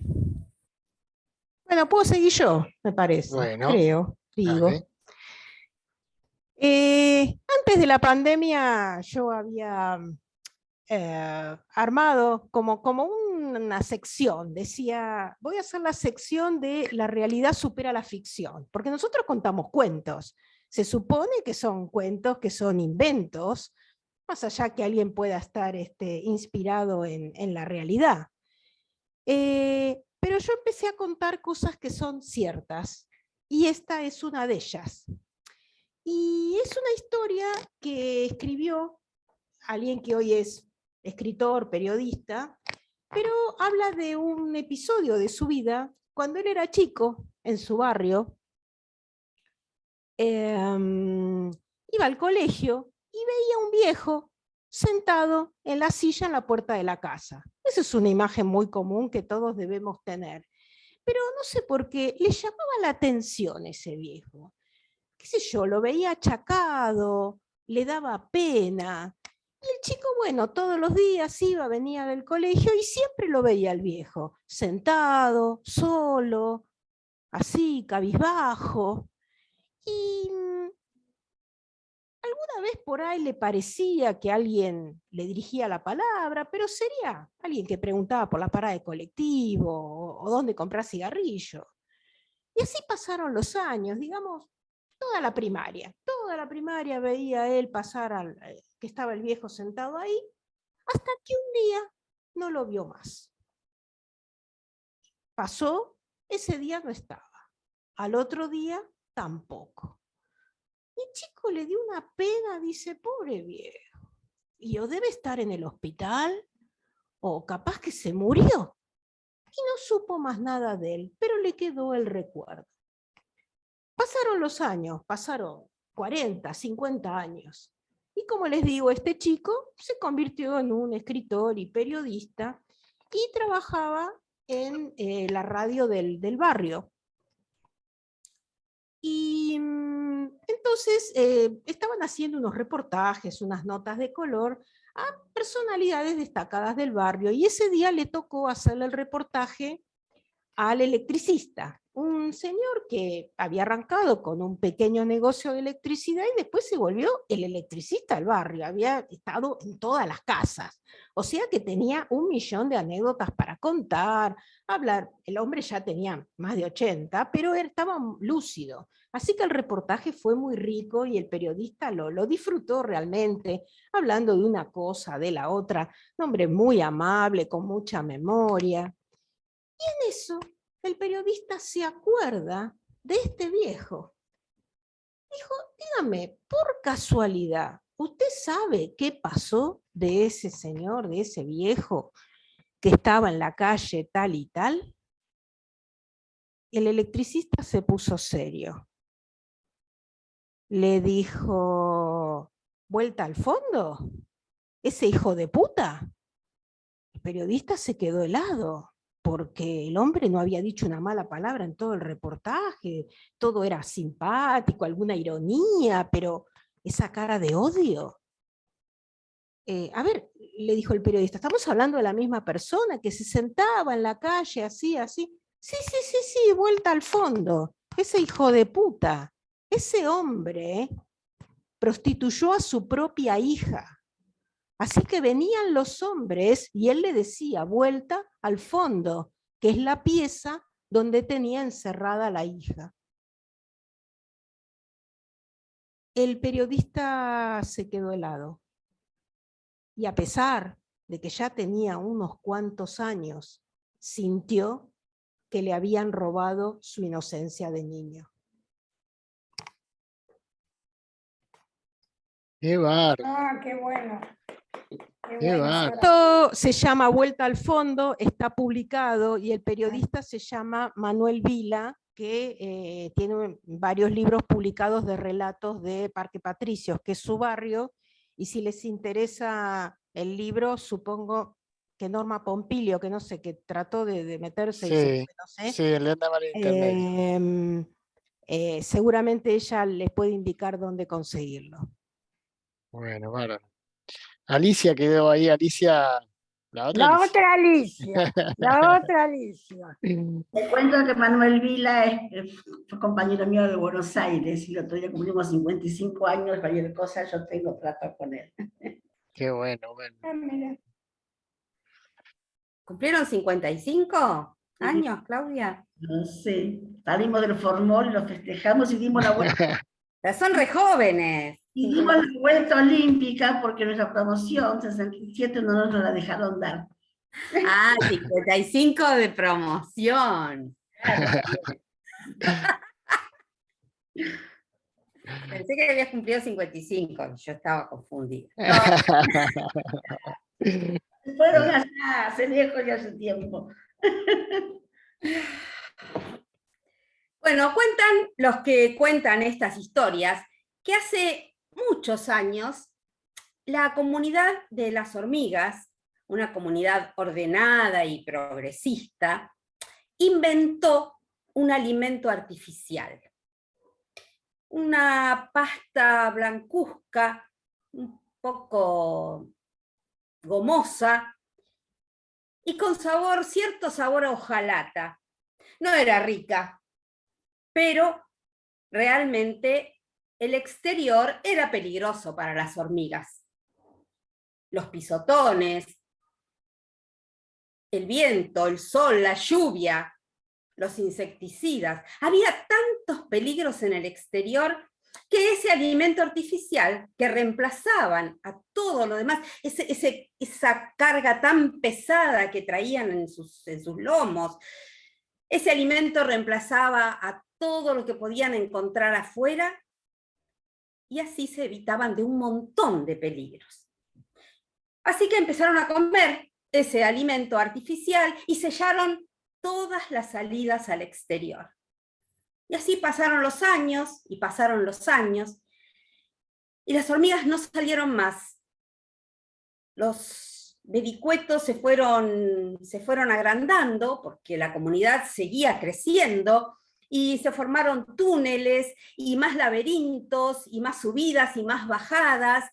Bueno, puedo seguir yo, me parece. Bueno, Creo, digo. dale. Antes de la pandemia yo había armado como una sección, decía, voy a hacer la sección de la realidad supera la ficción, porque nosotros contamos cuentos, se supone que son cuentos, que son inventos, más allá que alguien pueda estar inspirado en la realidad. Pero yo empecé a contar cosas que son ciertas, y esta es una de ellas. Y es una historia que escribió alguien que hoy es escritor, periodista, pero habla de un episodio de su vida cuando él era chico, en su barrio. Iba al colegio y veía un viejo sentado en la silla en la puerta de la casa. Esa es una imagen muy común que todos debemos tener. Pero no sé por qué le llamaba la atención ese viejo. Qué sé yo, lo veía achacado, le daba pena. Y el chico, bueno, todos los días iba, venía del colegio y siempre lo veía al viejo, sentado, solo, así, cabizbajo. Y alguna vez por ahí le parecía que alguien le dirigía la palabra, pero sería alguien que preguntaba por la parada de colectivo o dónde comprar cigarrillo. Y así pasaron los años, digamos, toda la primaria veía él pasar que estaba el viejo sentado ahí, hasta que un día no lo vio más. Pasó, ese día no estaba, al otro día tampoco. Y el chico le dio una pena, dice, pobre viejo, y o debe estar en el hospital, o capaz que se murió. Y no supo más nada de él, pero le quedó el recuerdo. Pasaron los años, pasaron 40, 50 años. Y como les digo, este chico se convirtió en un escritor y periodista y trabajaba en la radio del barrio. Y entonces estaban haciendo unos reportajes, unas notas de color a personalidades destacadas del barrio. Y ese día le tocó hacerle el reportaje al electricista, un señor que había arrancado con un pequeño negocio de electricidad y después se volvió el electricista del barrio, había estado en todas las casas, o sea que tenía 1.000.000 de anécdotas para contar, hablar, el hombre ya tenía más de 80, pero estaba lúcido, así que el reportaje fue muy rico y el periodista lo disfrutó realmente, hablando de una cosa, de la otra, un hombre muy amable, con mucha memoria. Y en eso, el periodista se acuerda de este viejo. Dijo, dígame, por casualidad, ¿usted sabe qué pasó de ese señor, de ese viejo que estaba en la calle tal y tal? El electricista se puso serio. Le dijo, ¿vuelta al fondo? ¿Ese hijo de puta? El periodista se quedó helado, porque el hombre no había dicho una mala palabra en todo el reportaje, todo era simpático, alguna ironía, pero esa cara de odio. A ver, le dijo el periodista, estamos hablando de la misma persona que se sentaba en la calle así, así. Sí, vuelta al fondo. Ese hijo de puta, ese hombre prostituyó a su propia hija. Así que venían los hombres y él le decía, vuelta al fondo, que es la pieza donde tenía encerrada a la hija. El periodista se quedó helado. Y a pesar de que ya tenía unos cuantos años, sintió que le habían robado su inocencia de niño. ¡Qué bárbaro! Ah, qué bueno. Qué bárbaro. Esto se llama Vuelta al Fondo, está publicado y el periodista se llama Manuel Vila, que tiene varios libros publicados de relatos de Parque Patricios, que es su barrio, y si les interesa el libro, supongo que Norma Pompilio, que no sé, que trató de meterse, y Sí, no sé, sí, le anda mal el internet. seguramente ella les puede indicar dónde conseguirlo. Bueno, bárbaro. Alicia quedó ahí. Alicia, La otra La Alicia. otra Alicia, la otra Alicia. Te cuento que Manuel Vila fue compañero mío de Buenos Aires y el otro día cumplimos 55 años, cualquier cosa yo tengo trato con él. Qué bueno, bueno. Ah, mira. ¿Cumplieron 55 años, Claudia? No sé, salimos del Formol y lo festejamos y dimos la vuelta. Pero son re jóvenes. Y dimos la vuelta olímpica porque nuestra promoción 67 no nos la dejaron dar. Ah, 55 de promoción. Pensé que habías cumplido 55, yo estaba confundida. Fueron allá, hace lejos y hace tiempo. Bueno, cuentan los que cuentan estas historias que hace muchos años la comunidad de las hormigas, una comunidad ordenada y progresista, inventó un alimento artificial. Una pasta blancuzca, un poco gomosa, y con sabor, cierto sabor a hojalata. No era rica, pero realmente el exterior era peligroso para las hormigas. Los pisotones, el viento, el sol, la lluvia, los insecticidas. Había tantos peligros en el exterior que ese alimento artificial que reemplazaban a todo lo demás, esa carga tan pesada que traían en sus lomos, ese alimento reemplazaba a todo lo que podían encontrar afuera y así se evitaban de un montón de peligros. Así que empezaron a comer ese alimento artificial y sellaron todas las salidas al exterior. Y así pasaron los años, y pasaron los años, y las hormigas no salieron más. Los vericuetos se fueron agrandando, porque la comunidad seguía creciendo, y se formaron túneles, y más laberintos, y más subidas, y más bajadas.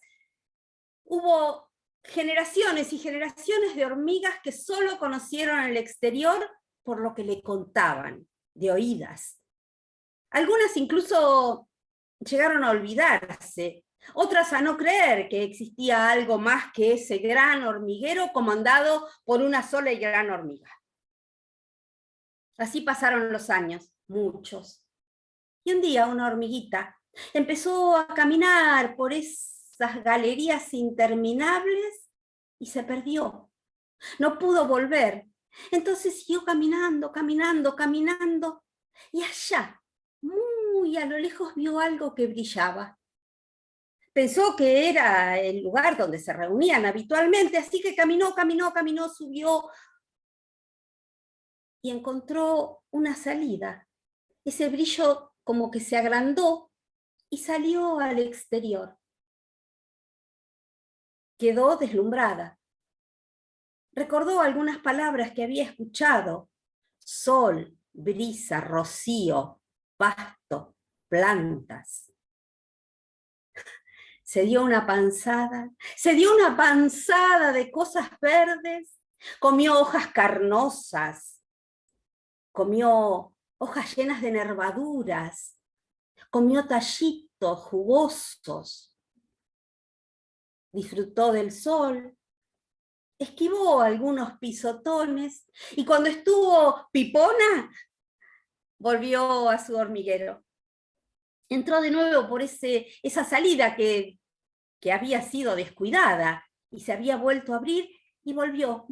Hubo generaciones y generaciones de hormigas que solo conocieron el exterior por lo que le contaban, de oídas. Algunas incluso llegaron a olvidarse, otras a no creer que existía algo más que ese gran hormiguero comandado por una sola y gran hormiga. Así pasaron los años, muchos. Y un día una hormiguita empezó a caminar por esas galerías interminables y se perdió. No pudo volver. Entonces siguió caminando, caminando, caminando, y allá, muy a lo lejos, vio algo que brillaba. Pensó que era el lugar donde se reunían habitualmente, así que caminó, caminó, caminó, subió y encontró una salida. Ese brillo como que se agrandó y salió al exterior. Quedó deslumbrada. Recordó algunas palabras que había escuchado: sol, brisa, rocío, pasto, plantas. Se dio una panzada de cosas verdes, comió hojas carnosas, comió hojas llenas de nervaduras, comió tallitos jugosos, disfrutó del sol, esquivó algunos pisotones, y cuando estuvo pipona, volvió a su hormiguero. Entró de nuevo por esa salida que había sido descuidada, y se había vuelto a abrir, y volvió,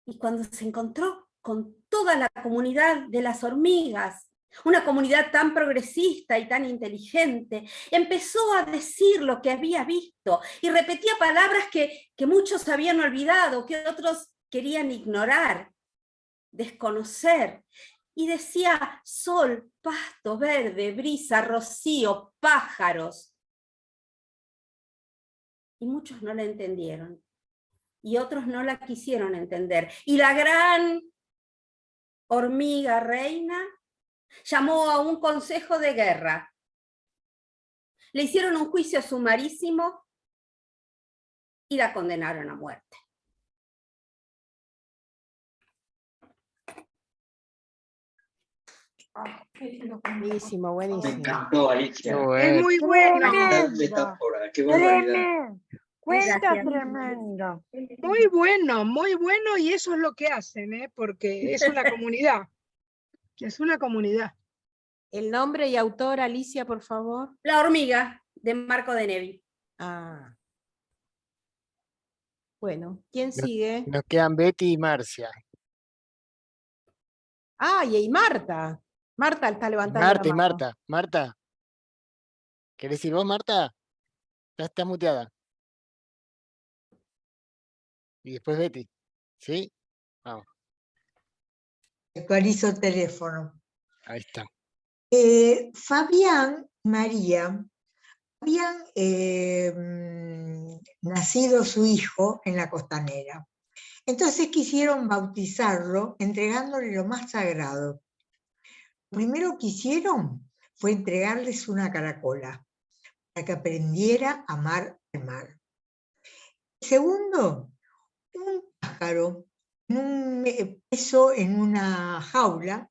y cuando se encontró con toda la comunidad de las hormigas, una comunidad tan progresista y tan inteligente, empezó a decir lo que había visto, y repetía palabras que muchos habían olvidado, que otros querían ignorar, desconocer, y decía: sol, pasto verde, brisa, rocío, pájaros. Y muchos no la entendieron, y otros no la quisieron entender. Y la gran hormiga reina llamó a un consejo de guerra. Le hicieron un juicio sumarísimo y la condenaron a muerte. Buenísimo, Me buenísimo. encantó, Alicia. Qué Es bueno. muy bueno. Qué metáfora, qué barbaridad. Cuenta Gracias. tremendo. Muy bueno, y eso es lo que hacen, ¿eh? Porque es una comunidad. Es una comunidad. El nombre y autor, Alicia, por favor. La hormiga, de Marco de Nevi. Ah. Bueno, ¿quién Nos, sigue? nos quedan Betty y Marcia. Ah, y Marta. Marta está levantando Marta y la mano. Marta. Marta. ¿Querés ir vos, Marta? Ya estás muteada. Y después Betty. ¿Sí? Vamos, Actualizo el teléfono. ahí está. Fabián y María habían nacido su hijo en la Costanera. Entonces quisieron bautizarlo entregándole lo más sagrado. Lo primero que hicieron fue entregarles una caracola para que aprendiera a amar el mar. Segundo, un pájaro, un peso en una jaula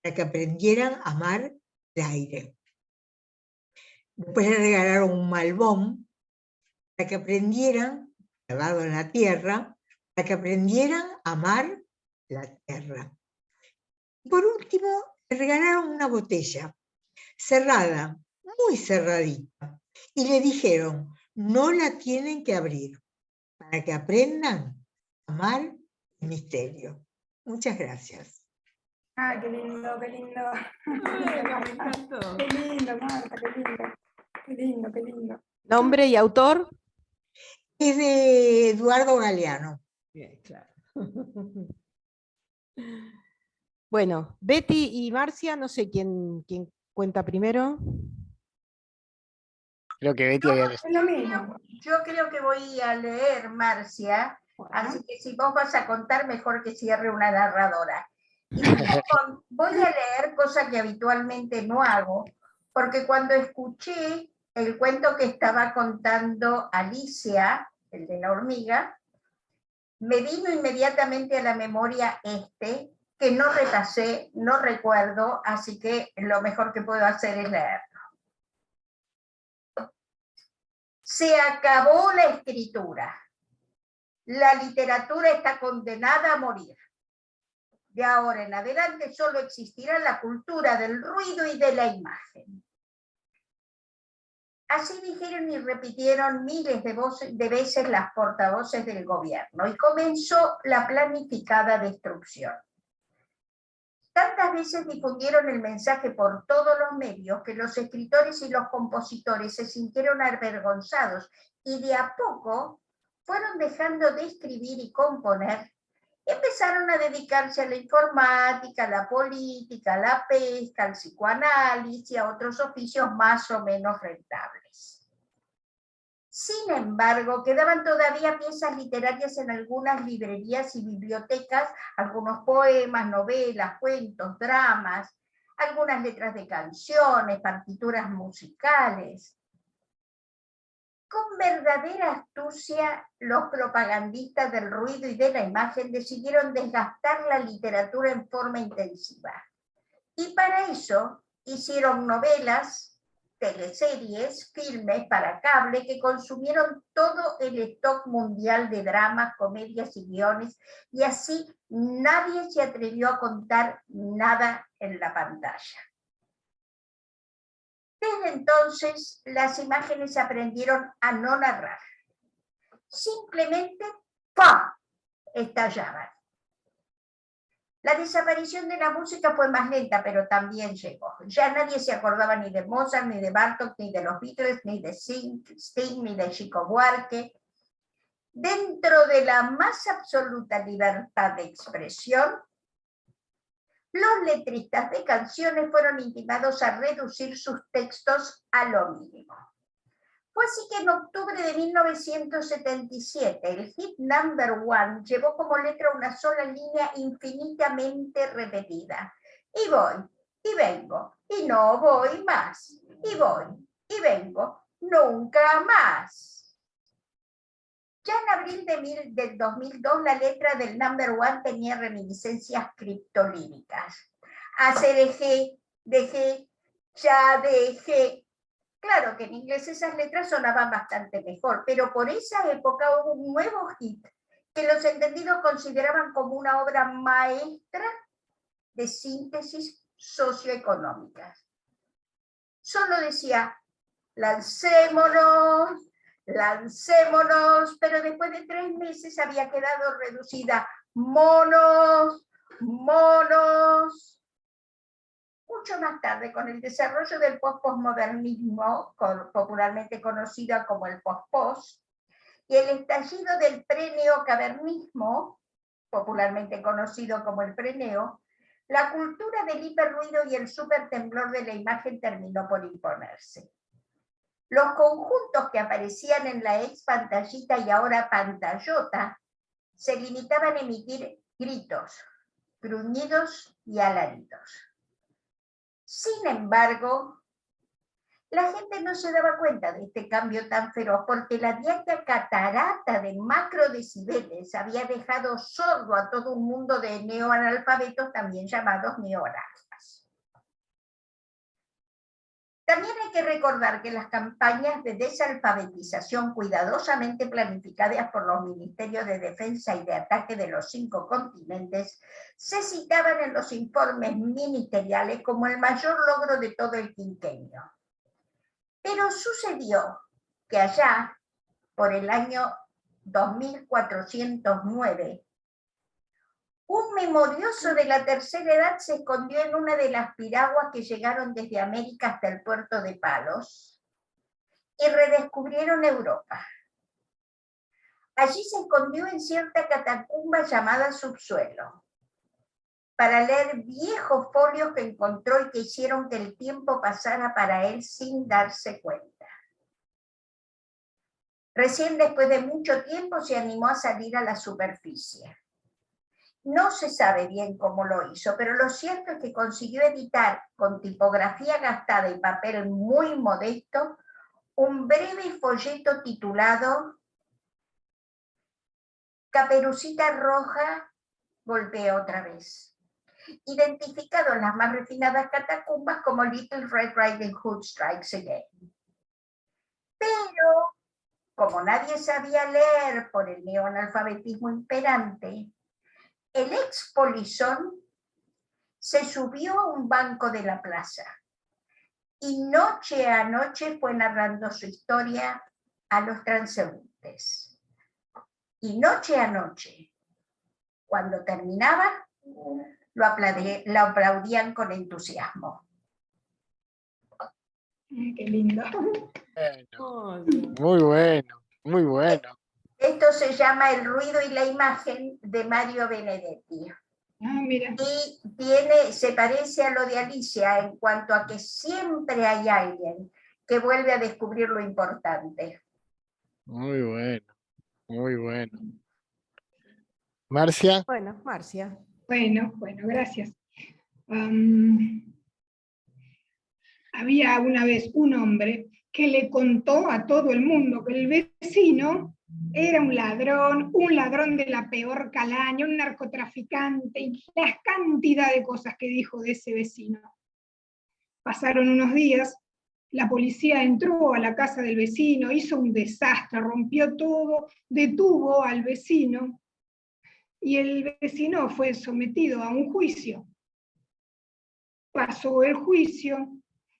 para que aprendieran a amar el aire. Después le regalaron un malbón para que aprendieran, clavado en la tierra, para que aprendieran a amar la tierra. Y por último, le regalaron una botella cerrada, muy cerradita, y le dijeron, no la tienen que abrir, para que aprendan a amar el misterio. Muchas gracias. Ah, qué lindo, qué lindo. Me encantó. Qué lindo, Marta, qué lindo. Qué lindo, qué lindo. ¿Nombre y autor? Es de Eduardo Galeano. Bien, claro. Bueno, Betty y Marcia, no sé quién cuenta primero. Creo que Betty había Es lo mismo. Yo creo que voy a leer, Marcia, así que si vos vas a contar, mejor que cierre una narradora. Y voy a leer, cosa que habitualmente no hago, porque cuando escuché el cuento que estaba contando Alicia, el de la hormiga, me vino inmediatamente a la memoria que no repasé, no recuerdo, así que lo mejor que puedo hacer es leerlo. Se acabó la escritura. La literatura está condenada a morir. De ahora en adelante solo existirá la cultura del ruido y de la imagen. Así dijeron y repitieron miles de veces las portavoces del gobierno y comenzó la planificada destrucción. Tantas veces difundieron el mensaje por todos los medios que los escritores y los compositores se sintieron avergonzados y de a poco fueron dejando de escribir y componer. Empezaron a dedicarse a la informática, a la política, a la pesca, al psicoanálisis y a otros oficios más o menos rentables. Sin embargo, quedaban todavía piezas literarias en algunas librerías y bibliotecas, algunos poemas, novelas, cuentos, dramas, algunas letras de canciones, partituras musicales. Con verdadera astucia, los propagandistas del ruido y de la imagen decidieron desgastar la literatura en forma intensiva. Y para eso hicieron novelas, teleseries, filmes para cable que consumieron todo el stock mundial de dramas, comedias y guiones, y así nadie se atrevió a contar nada en la pantalla. Desde entonces, las imágenes aprendieron a no narrar. Simplemente, ¡pam!, estallaban. La desaparición de la música fue más lenta, pero también llegó. Ya nadie se acordaba ni de Mozart, ni de Bartók, ni de los Beatles, ni de Sting, ni de Chico Buarque. Dentro de la más absoluta libertad de expresión, los letristas de canciones fueron intimados a reducir sus textos a lo mínimo. Fue así que en octubre de 1977 el hit number 1 llevó como letra una sola línea infinitamente repetida. Y voy, y vengo, y no voy más. Y voy, y vengo, nunca más. Ya en abril del 2002 la letra del Number One tenía reminiscencias criptolíricas. Dejé, ya dejé. Claro que en inglés esas letras sonaban bastante mejor, pero por esa época hubo un nuevo hit que los entendidos consideraban como una obra maestra de síntesis socioeconómicas. Solo decía, lancémonos, lancémonos, pero después de 3 meses había quedado reducida, monos, monos. Mucho más tarde, con el desarrollo del postmodernismo, popularmente conocido como el post-post, y el estallido del preneocavernismo, popularmente conocido como el preneo, la cultura del hiperruido y el supertemblor de la imagen terminó por imponerse. Los conjuntos que aparecían en la ex pantallita y ahora pantallota se limitaban a emitir gritos, gruñidos y alaridos. Sin embargo, la gente no se daba cuenta de este cambio tan feroz porque la diaria catarata de macrodecibeles había dejado sordo a todo un mundo de neoanalfabetos, también llamados neoanalfas. También hay que recordar que las campañas de desalfabetización cuidadosamente planificadas por los Ministerios de Defensa y de Ataque de los 5 continentes se citaban en los informes ministeriales como el mayor logro de todo el quinquenio. Pero sucedió que allá, por el año 2409, un memorioso de la tercera edad se escondió en una de las piraguas que llegaron desde América hasta el puerto de Palos y redescubrieron Europa. Allí se escondió en cierta catacumba llamada subsuelo, para leer viejos folios que encontró y que hicieron que el tiempo pasara para él sin darse cuenta. Recién después de mucho tiempo se animó a salir a la superficie. No se sabe bien cómo lo hizo, pero lo cierto es que consiguió editar con tipografía gastada y papel muy modesto un breve folleto titulado Caperucita Roja golpea otra vez, identificado en las más refinadas catacumbas como Little Red Riding Hood Strikes Again. Pero, como nadie sabía leer por el neoanalfabetismo imperante, el ex polizón se subió a un banco de la plaza y noche a noche fue narrando su historia a los transeúntes. Y noche a noche, cuando terminaba, lo aplaudían con entusiasmo. Qué lindo. Bueno, muy bueno, muy bueno. Esto se llama El ruido y la imagen de Mario Benedetti. Mira. Y se parece a lo de Alicia en cuanto a que siempre hay alguien que vuelve a descubrir lo importante. Muy bueno, muy bueno. Marcia. Bueno, Marcia. Bueno, gracias. Había una vez un hombre que le contó a todo el mundo que el vecino era un ladrón de la peor calaña, un narcotraficante, y la cantidad de cosas que dijo de ese vecino. Pasaron unos días, la policía entró a la casa del vecino, hizo un desastre, rompió todo, detuvo al vecino, y el vecino fue sometido a un juicio. Pasó el juicio,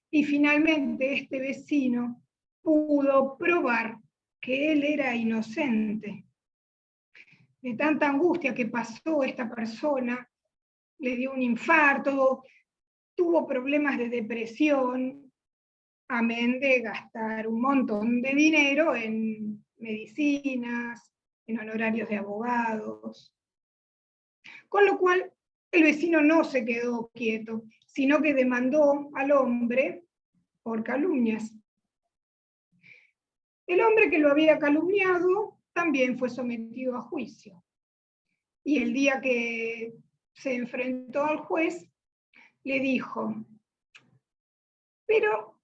y finalmente este vecino pudo probar que él era inocente. De tanta angustia que pasó esta persona, le dio un infarto, tuvo problemas de depresión, amén de gastar un montón de dinero en medicinas, en honorarios de abogados. Con lo cual, el vecino no se quedó quieto, sino que demandó al hombre por calumnias. El hombre que lo había calumniado también fue sometido a juicio. Y el día que se enfrentó al juez, le dijo: pero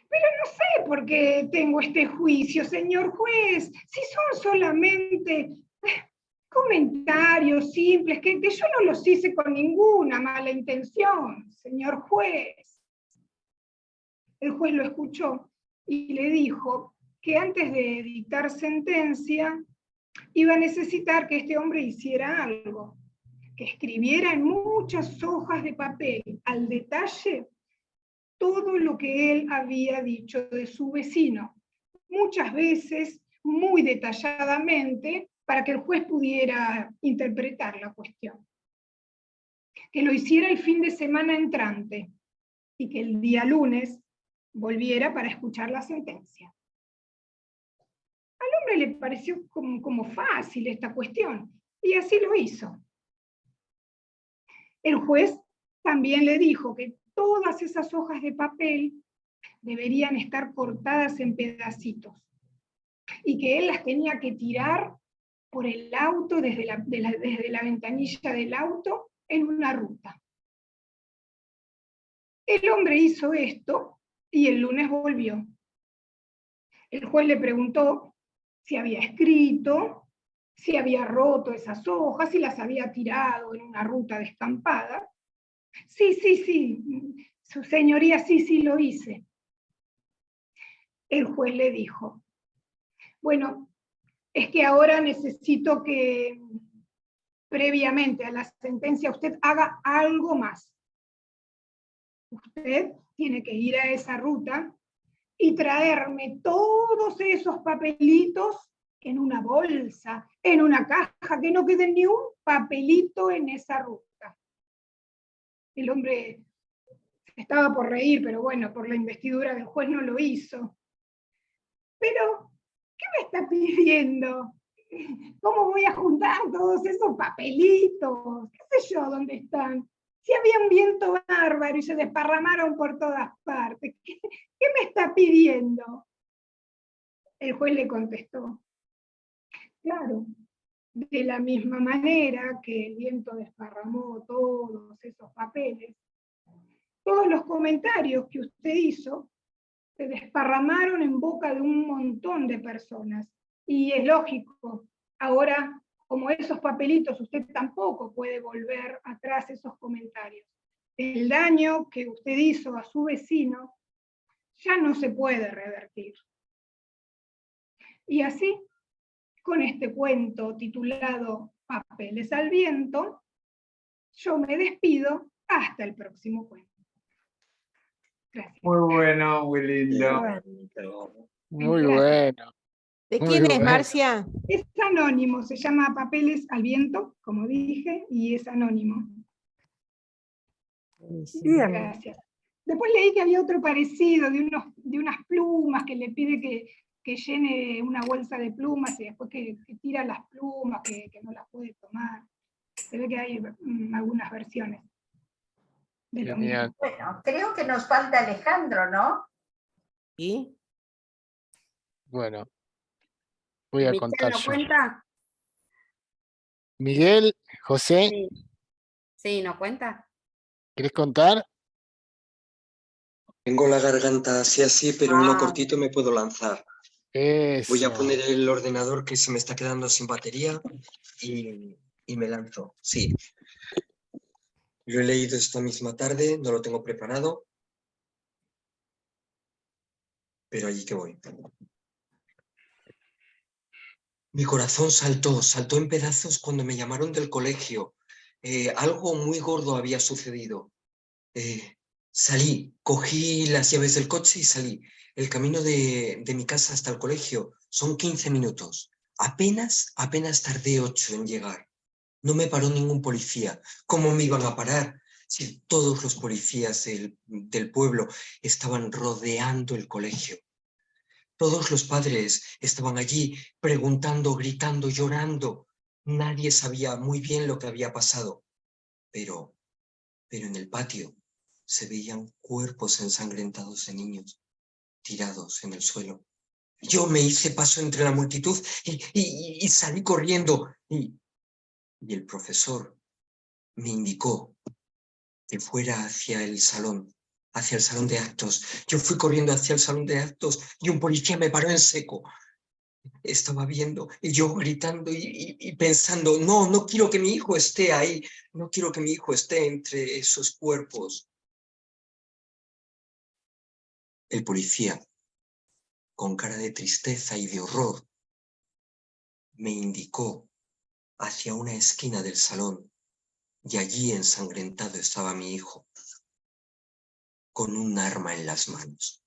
Pero no sé por qué tengo este juicio, señor juez, si son solamente comentarios simples, que yo no los hice con ninguna mala intención, señor juez. El juez lo escuchó y le dijo que antes de dictar sentencia iba a necesitar que este hombre hiciera algo, que escribiera en muchas hojas de papel al detalle todo lo que él había dicho de su vecino, muchas veces muy detalladamente, para que el juez pudiera interpretar la cuestión. Que lo hiciera el fin de semana entrante y que el día lunes volviera para escuchar la sentencia. Al hombre le pareció como fácil esta cuestión, y así lo hizo. El juez también le dijo que todas esas hojas de papel deberían estar cortadas en pedacitos, y que él las tenía que tirar por el auto, desde la ventanilla del auto, en una ruta. El hombre hizo esto y el lunes volvió. El juez le preguntó si había escrito, si había roto esas hojas, si las había tirado en una ruta descampada. Sí, su señoría, sí lo hice. El juez le dijo, bueno, es que ahora necesito que previamente a la sentencia usted haga algo más. Usted tiene que ir a esa ruta y traerme todos esos papelitos en una bolsa, en una caja, que no quede ni un papelito en esa ruta. El hombre estaba por reír, pero bueno, por la investidura del juez no lo hizo. Pero, ¿qué me está pidiendo? ¿Cómo voy a juntar todos esos papelitos? ¿Qué sé yo dónde están? Si había un viento bárbaro y se desparramaron por todas partes. ¿Qué me está pidiendo? El juez le contestó, claro, de la misma manera que el viento desparramó todos esos papeles, todos los comentarios que usted hizo se desparramaron en boca de un montón de personas. Y es lógico, ahora, como esos papelitos, usted tampoco puede volver atrás esos comentarios. El daño que usted hizo a su vecino ya no se puede revertir. Y así, con este cuento titulado Papeles al viento, yo me despido hasta el próximo cuento. Gracias. Muy bueno, muy lindo. Muy bueno. ¿De Muy quién es, bueno. Marcia? Es anónimo, se llama Papeles al viento, como dije, y es anónimo. Bien. Gracias. Después leí que había otro parecido, de unas plumas, que le pide que llene una bolsa de plumas y después que tira las plumas, que no las puede tomar. Se ve que hay algunas versiones de lo mismo. Bueno, creo que nos falta Alejandro, ¿no? ¿Sí? Bueno, voy a ¿Michelle contar no yo. cuenta? Miguel, José, Sí. Sí, ¿no cuenta? ¿querés contar? Tengo la garganta así, pero uno cortito me puedo lanzar. Voy a Eso. poner el ordenador que se me está quedando sin batería y me lanzo. Sí. Lo he leído esta misma tarde, no lo tengo preparado, pero allí que voy. Mi corazón saltó en pedazos cuando me llamaron del colegio. Algo muy gordo había sucedido. Salí, cogí las llaves del coche y salí. El camino de mi casa hasta el colegio son 15 minutos. Apenas tardé 8 en llegar. No me paró ningún policía. ¿Cómo me iban a parar? Si todos los policías del pueblo estaban rodeando el colegio. Todos los padres estaban allí preguntando, gritando, llorando. Nadie sabía muy bien lo que había pasado. Pero en el patio se veían cuerpos ensangrentados de niños tirados en el suelo. Yo me hice paso entre la multitud y salí corriendo. Y el profesor me indicó que fuera hacia el salón. hacia el salón de actos. Yo fui corriendo hacia el salón de actos y un policía me paró en seco. Estaba viendo y yo gritando y pensando, no, no quiero que mi hijo esté ahí, no quiero que mi hijo esté entre esos cuerpos. El policía, con cara de tristeza y de horror, me indicó hacia una esquina del salón y allí ensangrentado estaba mi hijo, con un arma en las manos.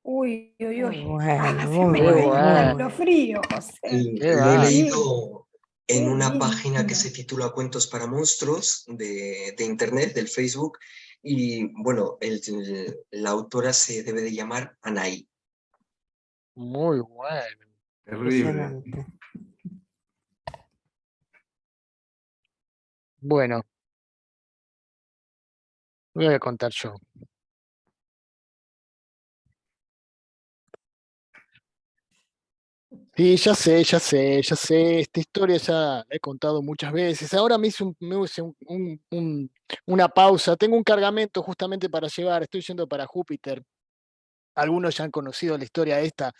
Uy, uy, uy. Bueno, Se me muy da bueno. escalofrío, José. Y Qué lo he va. leído en Qué una página que lindo. se titula Cuentos para Monstruos de internet, del Facebook, y bueno, la autora se debe de llamar Anaí. Muy bueno. Terrible. Impresionante. Bueno, voy a contar yo. Sí, ya sé, ya sé, ya sé. Esta historia ya la he contado muchas veces. Ahora me hice una pausa. Tengo un cargamento justamente para llevar. Estoy yendo para Júpiter. Algunos ya han conocido la historia esta,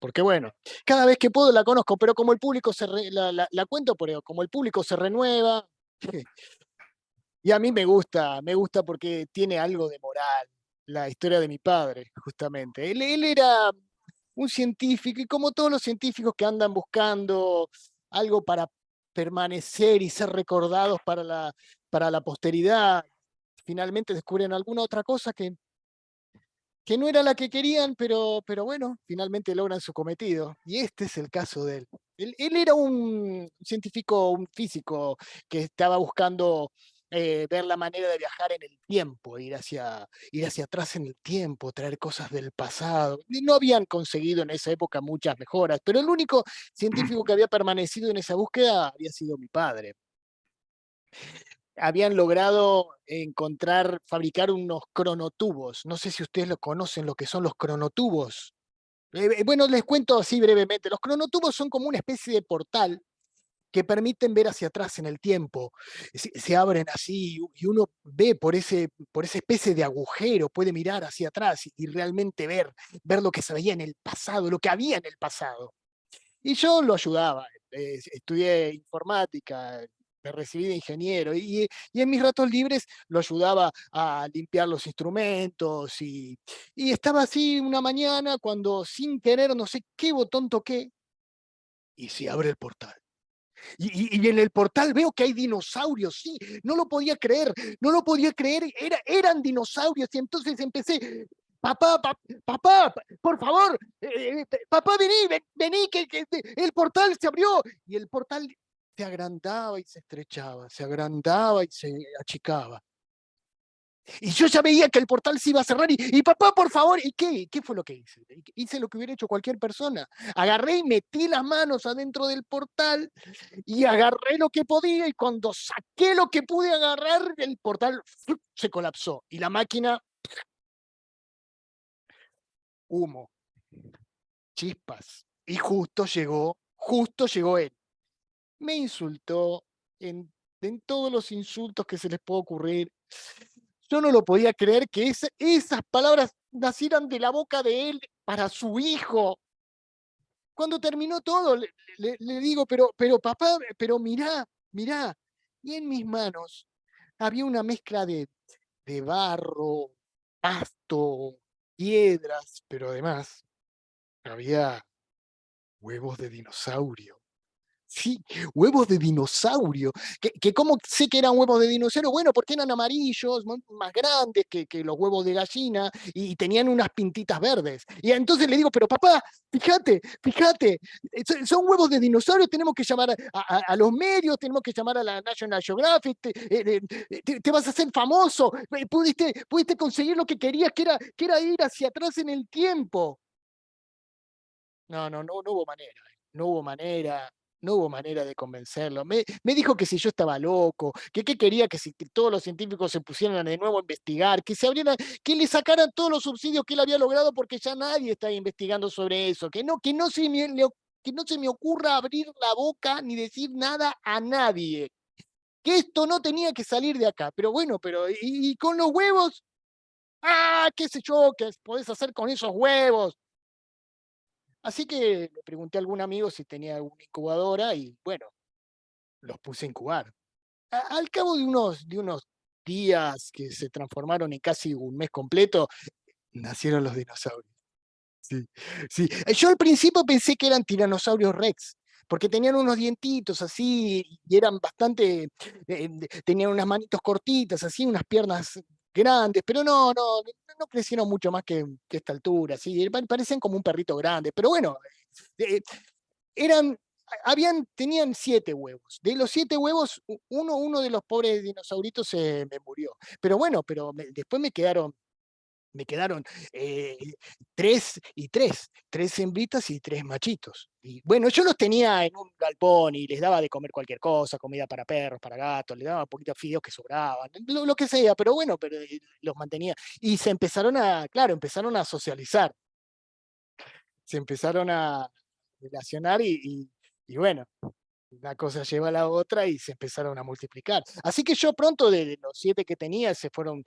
porque bueno, cada vez que puedo la conozco, pero como el público la cuento, pero como el público se renueva, y a mí me gusta porque tiene algo de moral, la historia de mi padre, justamente. Él era un científico, y como todos los científicos que andan buscando algo para permanecer y ser recordados para la posteridad, finalmente descubren alguna otra cosa que no era la que querían, pero bueno, finalmente logran su cometido. Y este es el caso de él. Él era un científico, un físico que estaba buscando ver la manera de viajar en el tiempo, ir hacia atrás en el tiempo, traer cosas del pasado. Y no habían conseguido en esa época muchas mejoras, pero el único científico que había permanecido en esa búsqueda había sido mi padre. Habían logrado fabricar unos cronotubos. No sé si ustedes lo conocen, lo que son los cronotubos. Bueno, les cuento así brevemente. Los cronotubos son como una especie de portal que permiten ver hacia atrás en el tiempo. Se abren así y uno ve por esa especie de agujero, puede mirar hacia atrás y realmente ver lo que se veía en el pasado, lo que había en el pasado. Y yo lo ayudaba. Estudié informática, me recibí de ingeniero y en mis ratos libres lo ayudaba a limpiar los instrumentos y estaba así una mañana cuando sin querer no sé qué botón toqué y se abre el portal. Y en el portal veo que hay dinosaurios, sí, no lo podía creer, eran dinosaurios y entonces empecé, papá, por favor, papá, vení, que el portal se abrió y el portal se agrandaba y se estrechaba, se agrandaba y se achicaba. Y yo ya veía que el portal se iba a cerrar y papá, por favor, ¿y qué? ¿Qué fue lo que hice? Hice lo que hubiera hecho cualquier persona. Agarré y metí las manos adentro del portal y agarré lo que podía y cuando saqué lo que pude agarrar, el portal se colapsó y la máquina, humo, chispas. Y justo llegó él. Me insultó en todos los insultos que se les puede ocurrir. Yo no lo podía creer que esas palabras nacieran de la boca de él para su hijo. Cuando terminó todo, le digo, pero papá, pero mirá. Y en mis manos había una mezcla de barro, pasto, piedras, pero además había huevos de dinosaurio. Sí, huevos de dinosaurio. ¿Cómo sé que eran huevos de dinosaurio? Bueno, porque eran amarillos, más grandes que los huevos de gallina y tenían unas pintitas verdes. Y entonces le digo, pero papá, fíjate, son huevos de dinosaurio, tenemos que llamar a los medios, tenemos que llamar a la National Geographic, te vas a hacer famoso, pudiste conseguir lo que querías, que era ir hacia atrás en el tiempo. No hubo manera, no hubo manera. No hubo manera de convencerlo. Me dijo que si yo estaba loco, que quería que todos los científicos se pusieran de nuevo a investigar, que le sacaran todos los subsidios que él había logrado porque ya nadie está investigando sobre eso, que no se me ocurra abrir la boca ni decir nada a nadie. que esto no tenía que salir de acá. Pero bueno, ¿y con los huevos? Ah, qué sé yo, ¿qué podés hacer con esos huevos? Así que le pregunté a algún amigo si tenía alguna incubadora y bueno, los puse a incubar. Al cabo de unos días que se transformaron en casi un mes completo, nacieron los dinosaurios. Sí, sí. Yo al principio pensé que eran tiranosaurios Rex, porque tenían unos dientitos así y eran bastante, tenían unas manitos cortitas, así, unas piernas grandes, pero no crecieron mucho más que esta altura, sí, parecían como un perrito grande, pero bueno, eh, eran, tenían 7 huevos. De los 7 huevos, uno de los pobres dinosauritos se me murió. Pero bueno, después me quedaron 3 y 3 hembritas y 3 machitos. Y bueno, yo los tenía en un galpón y les daba de comer cualquier cosa, comida para perros, para gatos, les daba poquitos fideos que sobraban, lo que sea, pero bueno, los mantenía. Y claro, empezaron a socializar, se empezaron a relacionar y bueno, una cosa lleva a la otra y se empezaron a multiplicar. Así que yo pronto de los 7 que tenía, fueron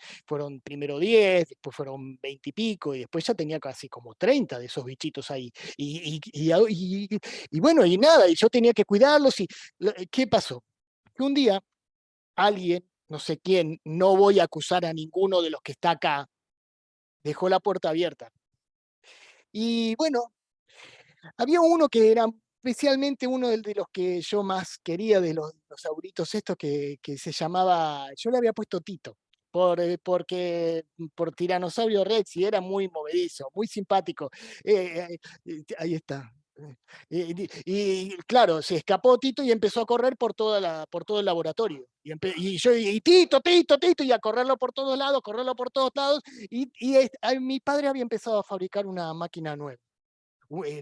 primero 10, después fueron 20 y pico, y después ya tenía casi como 30 de esos bichitos ahí. Y bueno, y nada, y yo tenía que cuidarlos. ¿Qué pasó? Que un día alguien, no sé quién, no voy a acusar a ninguno de los que está acá, dejó la puerta abierta. Y bueno, había uno que era especialmente uno de los que yo más quería, de los dinosauritos estos, que se llamaba, yo le había puesto Tito, por Tiranosaurio Rex, y era muy movedizo, muy simpático. Ahí está. Y claro, se escapó Tito y empezó a correr por todo el laboratorio. Y Tito, Tito, Tito, y a correrlo por todos lados, mi padre había empezado a fabricar una máquina nueva,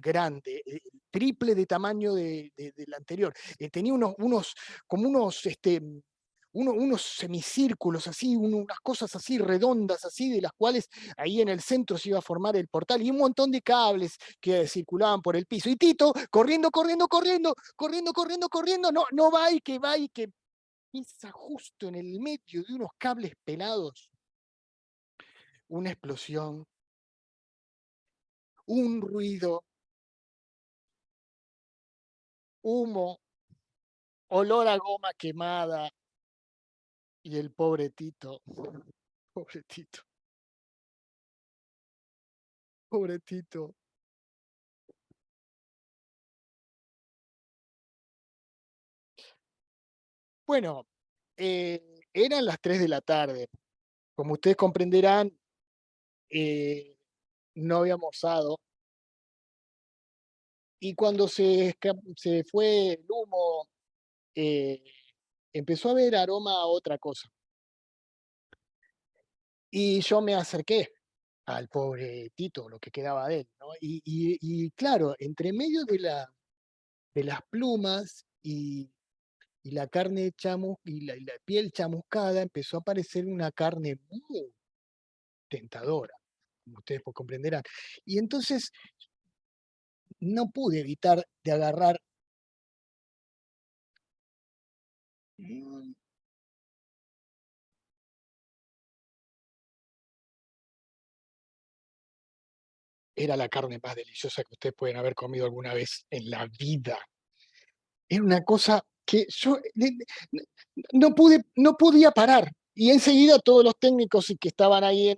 grande, triple de tamaño del anterior. Tenía unos semicírculos así, unas cosas así redondas, así, de las cuales ahí en el centro se iba a formar el portal, y un montón de cables que circulaban por el piso. Y Tito, corriendo, no va y que pisa justo en el medio de unos cables pelados. Una explosión, un ruido, humo, olor a goma quemada, y el pobre Tito, pobre Tito, pobre Tito. Bueno, eran las 3 de la tarde. Como ustedes comprenderán, no había almorzado. Y cuando se fue el humo, empezó a haber aroma a otra cosa. Y yo me acerqué al pobre Tito, lo que quedaba de él, ¿no? Y claro, entre medio de las plumas y la carne y la piel chamuscada, empezó a aparecer una carne muy tentadora, como ustedes comprenderán. Y entonces no pude evitar de agarrar era la carne más deliciosa que ustedes pueden haber comido alguna vez en la vida. Era una cosa que yo no podía parar. Y enseguida todos los técnicos que estaban ahí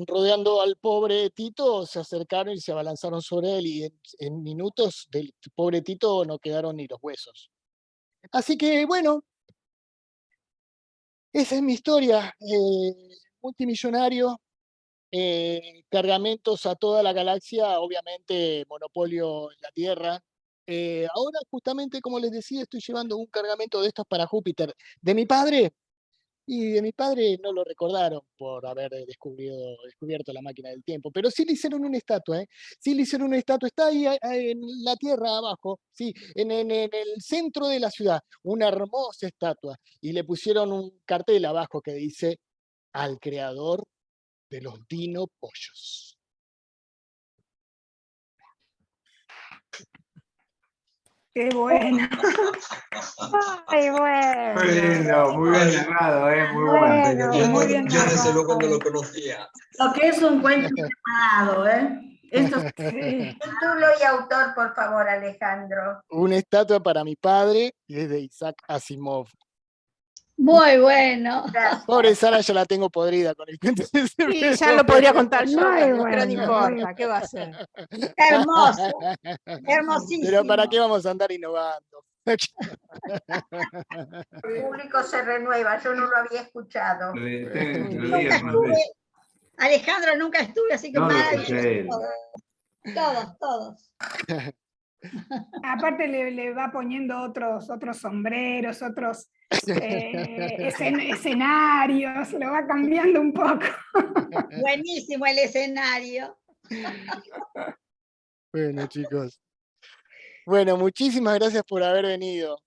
rodeando al pobre Tito se acercaron y se abalanzaron sobre él, y en minutos del pobre Tito no quedaron ni los huesos. Así que bueno, esa es mi historia. Multimillonario, cargamentos a toda la galaxia, obviamente monopolio en la Tierra. Ahora, justamente como les decía, estoy llevando un cargamento de estos para Júpiter, de mi padre, y de mi padre no lo recordaron por haber descubierto la máquina del tiempo, pero sí le hicieron una estatua, ¿eh? Sí le hicieron una estatua, está ahí en la Tierra abajo, sí, en el centro de la ciudad, una hermosa estatua, y le pusieron un cartel abajo que dice: al creador de los Dino Pollos. Qué bueno. Ay, bueno. Muy lindo, muy bien narrado, muy bueno. Bueno, muy bien Yo desde narrado. luego no lo conocía. Lo que es un cuento preparado, Esto es Sí. Título y autor, por favor, Alejandro. Una estatua para mi padre y es de Isaac Asimov. Muy bueno. Gracias. Pobre Sara, ya la tengo podrida con el cuento. Y ya lo podría contar yo, Muy también, pero bueno, no importa, ¿qué va a hacer? Hermoso. Pero Hermosísimo. ¿para qué vamos a andar innovando? El público se renueva, yo no lo había escuchado. Lo Nunca digas más veces. estuve, Alejandro, nunca estuve, así que No lo maravilloso. escuché él. Todos. Aparte le va poniendo otros sombreros, otros escenarios, lo va cambiando un poco. Buenísimo el escenario. Bueno, chicos. Bueno, muchísimas gracias por haber venido.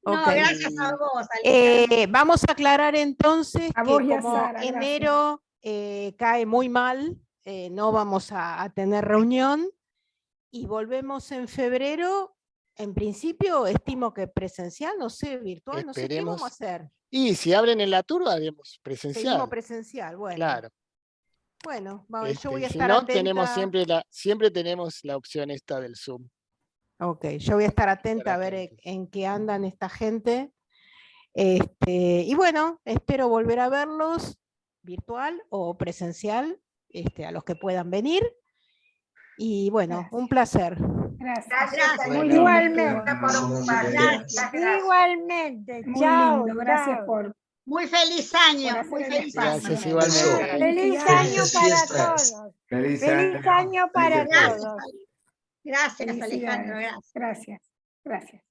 No, Ok. gracias a vos, Alejandro. Vamos a aclarar entonces A que vos y a como Sara, gracias. enero cae muy mal, no vamos a tener reunión y volvemos en febrero. En principio estimo que presencial, no sé, virtual, no sé qué vamos a hacer. Y si abren en la turba, haremos presencial. Seguimos presencial, bueno. Claro. Bueno, yo voy a Si estar no, atenta. tenemos siempre tenemos la opción esta del Zoom. Ok, yo voy a estar atenta a ver en qué andan esta gente. Y bueno, espero volver a verlos virtual o presencial, a los que puedan venir. Y bueno, Gracias. un placer. Gracias. Muy lindo. Igualmente. Gracias. Igualmente. Muy Chao, lindo, gracias chao. por Muy feliz año, hacer muy el feliz espacio. año. Gracias igualmente. Feliz Felicidades. año Felices para fiestas. todos. Feliz Feliz año para Felices fiestas. todos. Gracias, Felicidades. Alejandro, gracias. Gracias.